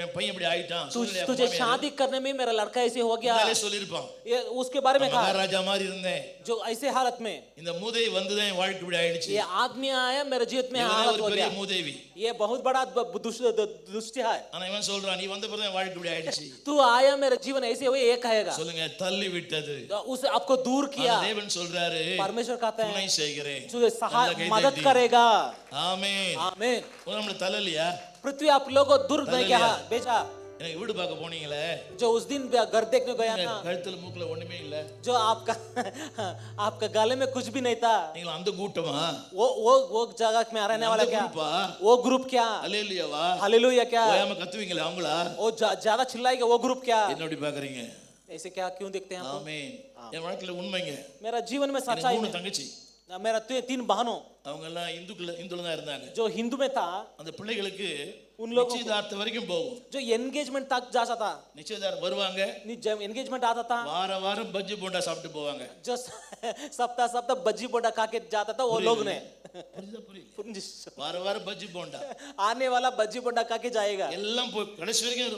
என் பையன் இப்படி ஆயிட்டான், तुझे शादी करने में मेरा लड़का ऐसे हो गया, மேலே சொல்லிருப்பான், ये उसके बारे में कहा, மகாராஜா மாதிரி இருந்தேன், जो ऐसे हालत में இந்த மூதேவி வந்ததே என் வாழ்க்கை இப்படி ஆயிடுச்சு, ये आदमी आया मेरे जीवन में இவனே हालत ஒரு हो பெரிய गया। மூதேவி, ये बहुत बड़ा दुष्ट है। ஆனா இவன் சொல்றான், நீ வந்த பிறகு என் வாழ்க்கை இப்படி ஆயிடுச்சு। तू आया मेरा जीवन ऐसे हुए, ये कहेगा, சொல்லுங்க, தள்ளி விட்டது। उसे आपको दूर किया, ஆனா தேவன் சொல்றாரு, परमेश्वर कहता है துணை செய்கிறேன், तुझे मदद करेगा। ஆமென், आमीन। நம்மள தள்ளலையா? पृथ्वी आप लोगों को दूर नहीं किया, भेजा। எனக்கு வீடு பார்க்க போனீங்களே, जो उस दिन घर देखने गया था, கழுத்துல மூக்குல ஒண்ணுமே இல்ல, जो आपका आपका गले में कुछ भी नहीं था, நீங்க அந்த கூட்டமா? वो जगह में रहने वाला क्या? वो ग्रुप क्या? அல்லேலூயாவா? हालेलुया क्या? ஓயாம கத்துவீங்களா அவங்களா? वो ज्यादा चिल्लाएगा वो ग्रुप क्या? என்ன அப்படி பாக்குறீங்க? ऐसे क्या क्यों देखते हैं आप? ஆமென்। என் வாழ்க்கையில உண்மைங்க, मेरा जीवन में எனக்கு सच्चाई மூணு में தங்கச்சி, मेरा 3 बहनों, அவங்க எல்லாம் இந்துல தான் இருந்தாங்க, जो हिंदू में था, அந்த பிள்ளைகளுக்கு उन लोगों நிச்சயதார்த்தம் வரைக்கும் போகும், जो एंगेजमेंट तक जाता था, நிச்சயதார்த்தம் வருவாங்க, जब एंगेजमेंट आता था, வாரம் பஜ்ஜி போண்டா சாப்பிட்டு போவாங்க, जो सप्ताह बज्जी बोंडा खा के जाता था वो लोग ने, புரியுதா? வாரம் பஜ்ஜி போண்டா, आने वाला बज्जी बोंडा खा के जाएगा, எல்லாம் கடைசி வரைக்கும்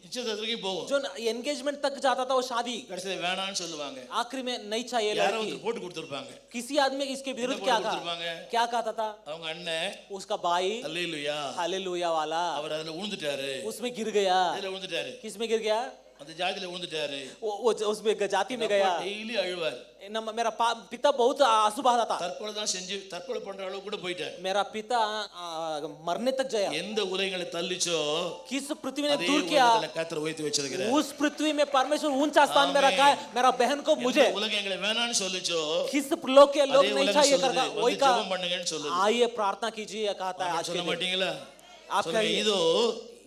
நிச்சயதார்த்தம் வரைக்கும் போகும், जो एंगेजमेंट तक जाता था वो शादी கடைசியில வேணாம்னு சொல்லுவாங்க, आखिरी में नहीं चाहिए யாரோ लड़की, போட்டு கொடுத்திருப்பாங்க, किसी आदमी इसके विरुद्ध क्या कहता था? அவங்க அண்ணன் उसका भाई அல்லேலூயா हालेलुया वाला அவர் அதுல விழுந்துட்டாரு, उसमें गिर गया। அதுல விழுந்துட்டாரு, किस में गिर गया? அந்த ஜாதியில விழுந்துட்டாரு, वो उसमें जाति में गया। டெய்லி அழுவார், मेरा पिता बहुत आंसू बहाता था, தற்கொலை தான் செஞ்சு தற்கொலை பண்ற அளவுக்கு கூட போயிட்டார், मेरा पिता मरने तक गया। எந்த உலகங்களை தள்ளிச்சோ किस पृथ्वी ने அதே दूर किया, உலகத்துல கர்த்தர் உயர்த்தி வச்சிருக்கிறார், उस पृथ्वी में परमेश्वर ऊंचा स्थान में रखा है। मेरा बहन को मुझे உலகங்களை வேணாம்னு சொல்லிச்சோ किस लोग के लोग அதே नहीं உலகம் चाहिए சொல்லுது, करता, வந்து वही कहा ஜெபம் பண்ணுங்கன்னு சொல்லுது, आइए प्रार्थना कीजिए कहता है आज சொல்ல के दिन। மாட்டீங்களா? आप சொல்லுங்க, कहिए, இதோ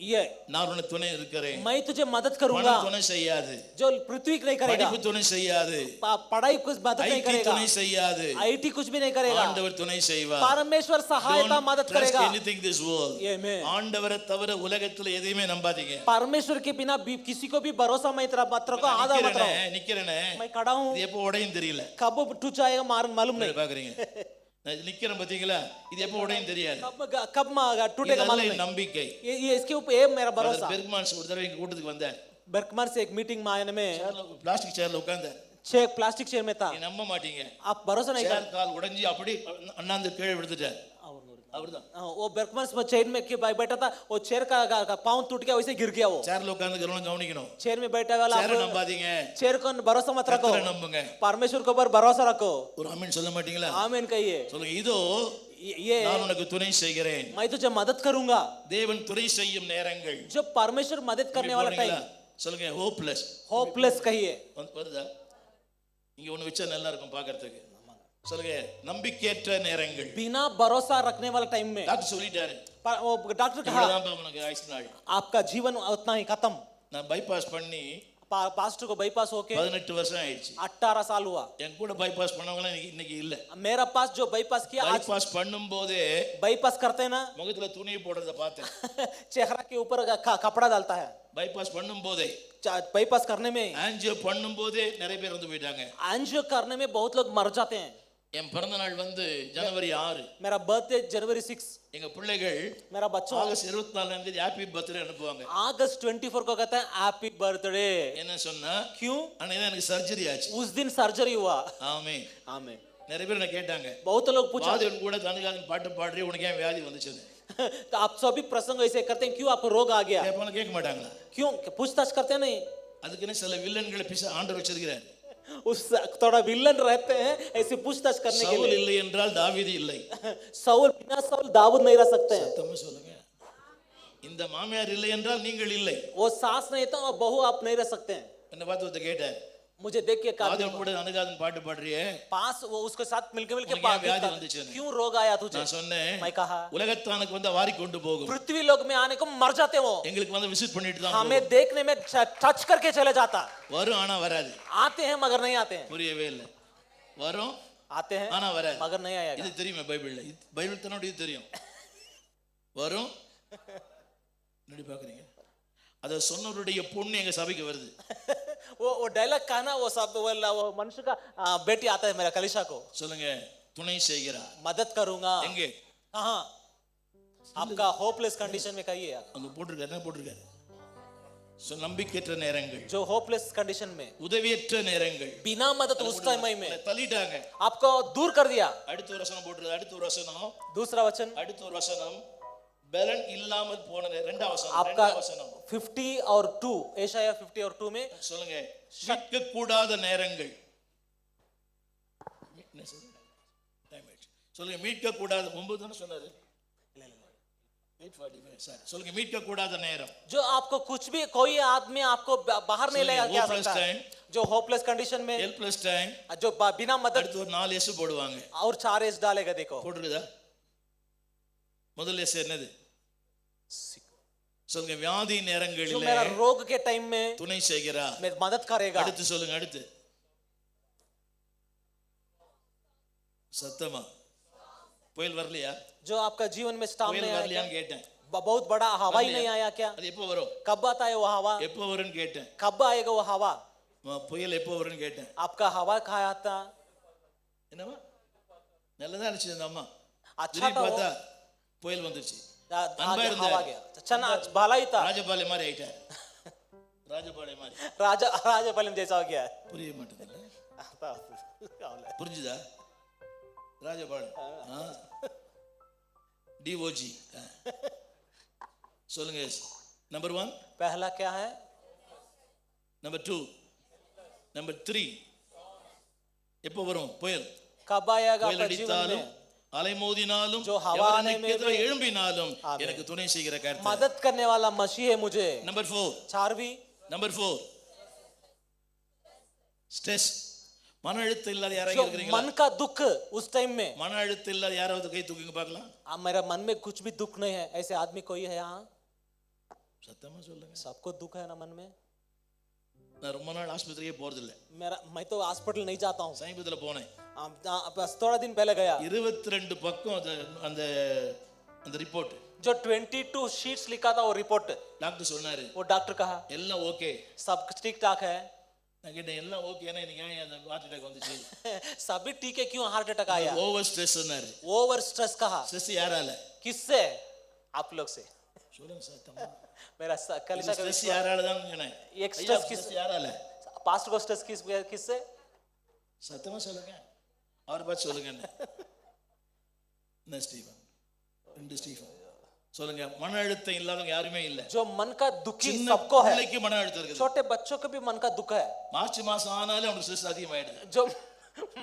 ये நான் உனக்கு துணை இருக்கிறேன், मैं तुझे मदद करूंगा, பணம் துணை செய்யாது, जो पृथ्वी नहीं करेगा, படிப்பு துணை செய்யாது, पढ़ाई कुछ मदद नहीं ஐடி करेगा, துணை செய்யாது, आईटी कुछ भी नहीं करेगा, ஆண்டவர் துணை செய்வார், परमेश्वर सहायता मदद Trust करेगा। anything this world. Amen। ஆண்டவரை தவிர உலகத்துல எதையுமே நம்பாதீங்க, परमेश्वर के बिना किसी को भी भरोसा मत रखो, आधा मत रहो। நிக்கிறேனே मैं खड़ा हूँ, இது எப்போ உடையும் தெரியல, कब टूट जाएगा मालूम नहीं, பாக்குறீங்க, நான் நிக்கிறேன் பாத்தீங்களா, இது எப்போ உடையும் தெரியாது, कब टूटेगा मालूम नहीं। நம்பிக்கை, ये इसके ऊपर ये मेरा भरोसा। பெர்க்மான்ஸ் ஒரு தடவை எங்க கூட்டத்துக்கு வந்தார், बर्कमर से एक मीटिंग में आने में பிளாஸ்டிக் சேர்ல உட்கார்ந்தார், प्लास्टिक चेयर में था, நீ நம்ப மாட்டீங்க, आप भरोसा नहीं कर, சேர் கால் உடைஞ்சி அப்படி அண்ணாந்து கீழே விழுந்துட்டார், அவர்தான் वो बर्कमर चेयर में बैठा था, वो चेयर का पाँव टूट गया, वैसे गिर गया वो। சேர்ல உட்கார்ந்து கவனிக்கணும், चेयर में बैठा वाला சேரை நம்பாதீங்க, चेयर को भरोसा मत रखो, கர்த்தரை நம்புங்க, परमेश्वर के ऊपर भरोसा रखो। ஒரு ஆமென் சொல்ல மாட்டீங்களா? आमीन कहिए। சொல்லுங்க, இதோ ये நான் உனக்கு துணை செய்கிறேன், मैं तुझे मदद करूंगा। தேவன் துணை செய்யும் நேரங்கள், जब परमेश्वर मदद करने वाला टाइम, சொல்லுங்க ஹோப்லெஸ், होपलेस कहिए। வருதா? இங்க ஒண்ணு வச்சா நல்லா இருக்கும் பாக்குறதுக்கு, சொல்லுங்க நம்பிக்கையற்ற நேரங்கள், बिना भरोसा रखने वाला टाइम में, டாக்டர் சொல்லிட்டாரு, डॉक्टर कहा இவ்வளவுதான் உனக்கு ஆயுசு நாள், आपका जीवन उतना ही खत्म। நான் பைபாஸ் பண்ணி पास्टर को बाईपास होके 18 வருஷம் ஆயிடுச்சு, 18 साल हुआ। என் கூட பைபாஸ் பண்ணவங்க இன்னைக்கு இல்ல, मेरा पास जो बाईपास किया, आज பைபாஸ் பண்ணும் போதே बाईपास करते हैं ना, முகத்துல துணி போடுறத பார்த்தேன், चेहरा के ऊपर कपड़ा डालता है। பைபாஸ் பண்ணும் போதே, बाईपास करने में, ஆஞ்சியோ பண்ணும் போதே நிறைய பேர் வந்து போயிட்டாங்க, एंजियो करने में बहुत लोग मर जाते हैं। என் பிறந்த நாள் வந்து ஜனவரி 6, मेरा बर्थडे जनवरी 6, எங்க பிள்ளைகள் मेरा बच्चा ஆகஸ்ட் 24 ஹாப்பி பர்த்டே அனுப்புவாங்க, अगस्त 24 को कहता है हैप्पी बर्थडे। என்ன சொன்னா, क्यों? அன்னைக்கு தான் எனக்கு சர்ஜரி ஆச்சு, उस दिन सर्जरी हुआ। ஆமென், आमीन। நிறைய பேர் என்ன கேட்டாங்க, बहुत लोग पूछा வாதியன் கூட தனக்காக பாட்டு பாடுறீ, உனக்கு ஏன் வியாதி வந்துச்சு? तो आप सभी प्रसंग ऐसे करते हैं, क्यों आपको रोग आ गया? கேட்பாங்க, கேட்க மாட்டாங்களா? क्यों पूछताछ करते नहीं? அதுக்குன்னு சில வில்லன்களை ஆண்டவர் வச்சிருக்கிறார், उस थोड़ा विलन रहते हैं ऐसे पूछताछ करने के சவுல் लिए। இல்லை என்றால் தாவீது இல்லை, सऊल बिना सऊल दाऊद नहीं रह सकते हैं। சத்தமா சொல்லுங்க, இந்த மாமியார் இல்லை என்றால் நீங்கள் இல்லை, वो सास नहीं तो बहू आप नहीं रह सकते हैं। என்ன பார்த்து வந்து கேட்டார், मुझे देख के कहा, வாதியன் கூட அனுகாதன் பாட்டு பாடுறியே, पास वो उसके साथ मिलके उनके यहाँ व्याधि வந்துச்சு, क्यों रोग आया तुझे? நான் சொன்னேன், मैं कहा உலகத்தானுக்கு வந்து வாரி கொண்டு போகும், पृथ्वी लोक में आने को मर जाते हो, எங்களுக்கு வந்து விசிட் பண்ணிட்டு தான் हमें देखने में टच करके चले जाता, வரும் ஆனா வராது, आते हैं मगर नहीं आते हैं, புரியவே இல்லை, வரும் आते हैं ஆனா வராது, मगर नहीं आएगा। இது தெரியுமா பைபிள்ல, பைபிள் தன்னோட இது தெரியும், வரும். என்னடி பாக்குறீங்க? அத சொன்னவருடைய பொண்ணு எங்க சபைக்கு வருது. वो डायलॉग कहा ना, वो सब वो मनुष्य का बेटी आता है मेरा कलीसिया को. சொல்லுங்க, துணை செய்கிறார். मदद करूंगा. எங்கே? कहां? आपका होपलेस कंडीशन में कहिए. அங்க போட்டுருக்காரு, என்ன போட்டுருக்காரு? நம்பிக்கையற்ற நேரங்கள், जो होपलेस कंडीशन में, உதவியற்ற நேரங்கள், बिना मदद उस टाइम में தள்ளிட்டாங்க. आपको दूर कर दिया. அடுத்த ஒரு வசனம் போட்டுருக்காரு. அடுத்த ஒரு வசனம், दूसरा वचन, அடுத்த ஒரு வசனம், பலன் இல்லாமல் போன இரண்டாம் வசனம். आपका இரண்டாம் வசனம் 50 और 2, एशाया 50 और 2 में சொல்லுங்க, மீட்க கூடாத நேரங்கள். சொல்லுங்க, மீட்க கூடாத. 9 தான சொன்னாரு. 8:45 சாரி. சொல்லுங்க, மீட்க கூடாத நேரம். जो आपको कुछ भी कोई आदमी आपको बाहर नहीं ले जा सकता है. जो होपलेस कंडीशन में, हेल्पलेस टाइम, जो बिना मदद. அடுத்து ஒரு 4 எஸ் போடுவாங்க. और 4 एस डालेगा. देखो போடுறதா? முதல் எஸ் என்னது? சொல்லுங்க, வியாதி जो நேரங்களிலே मेरा रोग के टाइम में துணை செய்கிறார். मैं मदद करेगा. அடுத்து சொல்லுங்க, அடுத்து சத்தமா. புயல் வரலையா? जो आपका जीवन में स्टॉर्म புயல் नहीं आया क्या? வரலையான்னு கேட்டேன். बहुत बड़ा हवा ही नहीं आया क्या? அது எப்போ வரும்? कब आता है वो हवा? எப்போ வரும்னு கேட்டேன். कब आएगा वो हवा? புயல் எப்போ வரும்னு கேட்டேன். आपका हवा कहाँ आता? என்னமா நல்லதா இருந்துச்சு அந்த அம்மா. अच्छा திடீர்னு था பார்த்தா புயல் வந்துருச்சு. आगे हवा गया. अच्छा भला ही था. ராஜபாளையம் மாதிரி ஆயிட்டார். ராஜபாளையம் மாதிரி. राजापालम जैसा हो गया. புரிய மாட்டேங்குது. புரிஞ்சுதா? ராஜபாளையம் டிஓஜி. சொல்லுங்க, நம்பர் 1 पहला क्या है? நம்பர் 2 நம்பர் 3 எப்போ வரும் புயல்? कब आएगा புயல் आपका जीवन அடித்தாலும் में? அலைமோதினாலும் जो हवा आने में எதிராக எழும்பினாலும் எனக்கு துணை செய்கிற கர்த்தர். मदद करने वाला मसीह है मुझे. Number 4 चारवी, number 4 stress. மன அழுத்தம் இல்லாத யாராவது जो இருக்கீங்களா? मन का दुख उस टाइम में. மன அழுத்தம் இல்லாத யாராவது கை தூக்குங்க பார்க்கலாம். मेरा मन में कुछ भी दुख नहीं है, ऐसे आदमी कोई है यहाँ? சத்தமா சொல்லுங்க. सबको दुख है ना मन में. நான் ரொம்ப நாள் ஆஸ்பத்திரியே போறது இல்ல. मैं तो हॉस्पिटल नहीं जाता हूँ. சமீபத்துல போனேன். बस थोड़ा दिन पहले गया. 22 பக்கம் அந்த அந்த ரிப்போர்ட். जो 22 शीट्स लिखा था वो रिपोर्ट. டாக்டர் சொன்னாரு, वो डॉक्टर कहा எல்லாம் ஓகே. सब ठीक ठाक है. நான் கேட்டேன், எல்லாம் ஓகேனா எனக்கு ஏன் அந்த ஹார்ட் அட்டாக் வந்துச்சு? सभी ठीक है, क्यों हार्ट अटैक आया? ஓவர் ஸ்ட்ரெஸ் சொன்னாரு. ओवर स्ट्रेस कहा. ஸ்ட்ரெஸ் யாரால? किससे? आप लोग से. சொல்லுங்க சத்தமா. मेरा कलीसिया का ஸ்ட்ரெஸ் யாரால தான் சொன்னேன். एक स्ट्रेस किस யாரால? पास्ट को स्ट्रेस किससे? சத்தமா சொல்லுங்க. அவர் பார்த்து சொல்லுங்க. என்ன ஸ்டீவன்? 2 ஸ்டீவன். சொல்லுங்க, மன அழுத்தம் இல்லாதவங்க யாருமே இல்ல. जो मन का दुखी सबको है. பிள்ளைக்கு மன அழுத்தம் இருக்குது. छोटे बच्चों को भी मन का दुख है. மார்ச் மாசம் ஆனாலே அவங்களுக்கு ஸ்ட்ரெஸ் அதிகமாயிடுது. जो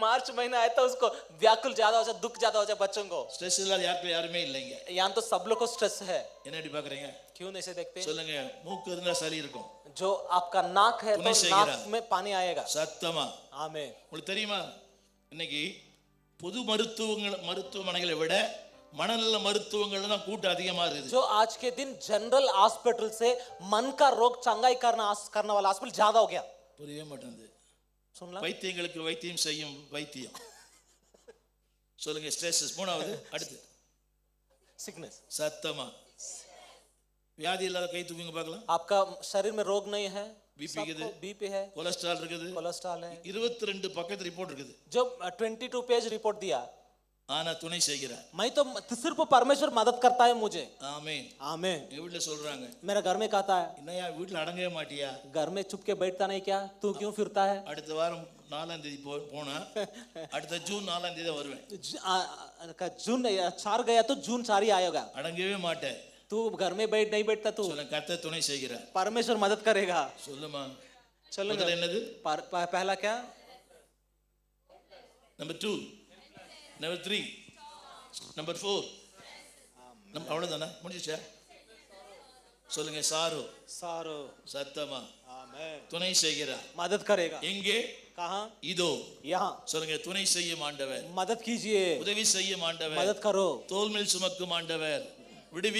मार्च महीना आया तो उसको व्याकुल ज्यादा हो जाए, दुख ज्यादा हो जाए बच्चों को. ஸ்ட்ரெஸ் இல்லாத யாருமே இல்லைங்க. यहाँ तो सब लोग को स्ट्रेस है. என்னடி பாக்குறீங்க? क्यों नहीं से देखते? சொல்லுங்க, மூக்கு இருந்தா சளி இருக்கும். जो आपका नाक है तो नाक में पानी आएगा. சத்தமா. आमीन. உங்களுக்கு தெரியுமா, இன்னைக்கு பொது மருத்துவமனைகளை விட மனநல மருத்துவங்கள் தான் கூட்டம் அதிகமா இருக்குது. जो आज के दिन जनरल हॉस्पिटल से मन का रोग चंगाई करने वाला हॉस्पिटल ज्यादा हो गया. புரியவே மாட்டேங்குது. सुन ला. வைத்தியங்களுக்கு வைத்தியம் செய்யும் வைத்தியம். சொல்லுங்க, ஸ்ட்ரெஸ். 3வது அடுத்து सिकनेस. சத்தமா. வியாதி இல்லாத கை தூக்குங்க பார்க்கலாம். आपका शरीर में रोग नहीं है. बीपी இருக்குது, बीपी है, கொலஸ்ட்ரால் இருக்குது, कोलेस्ट्रॉल है. 22 பக்கத்து ரிப்போர்ட் இருக்குது. जो 22 पेज रिपोर्ट दिया. ஆனா துணை செய்கிறார். मैं तो सिर्फ परमेश्वर मदद करता है मुझे. ஆமென். आमीन. வீட்ல சொல்றாங்க, मेरा घर में कहता है, என்னையா வீட்ல அடங்கவே மாட்டியா? घर में चुप के बैठता नहीं क्या? तू क्यों फिरता है? அடுத்த வாரம் 4ஆம் தேதி போனா அடுத்த ஜூன் 4ஆம் தேதி வருவேன். जून 4 गया तो जून 4 ही आएगा. அடங்கவே மாட்டேன். तू घर में नहीं बैठता. तू சொல்லுங்க, கர்த்தர் துணை செய்கிறார். परमेश्वर मदद करेगा. சொல்லுமா. चलो முதல்ல என்னது? पहला क्या? Number 2, number 3, number 4. அவ்வளவுதானா? முடிஞ்சிச்சா? சொல்லுங்க, சாரு. सारो. சத்தமா. आमीन. துணை செய்கிறார். मदद करेगा. எங்கே? कहाँ? இதோ. यहाँ. சொல்லுங்க, துணை செய்யும் ஆண்டவர். मदद कीजिए. உதவி செய்யும் ஆண்டவர். मदद करो. தோள் மேல் சுமக்கும் ஆண்டவர். விடுவி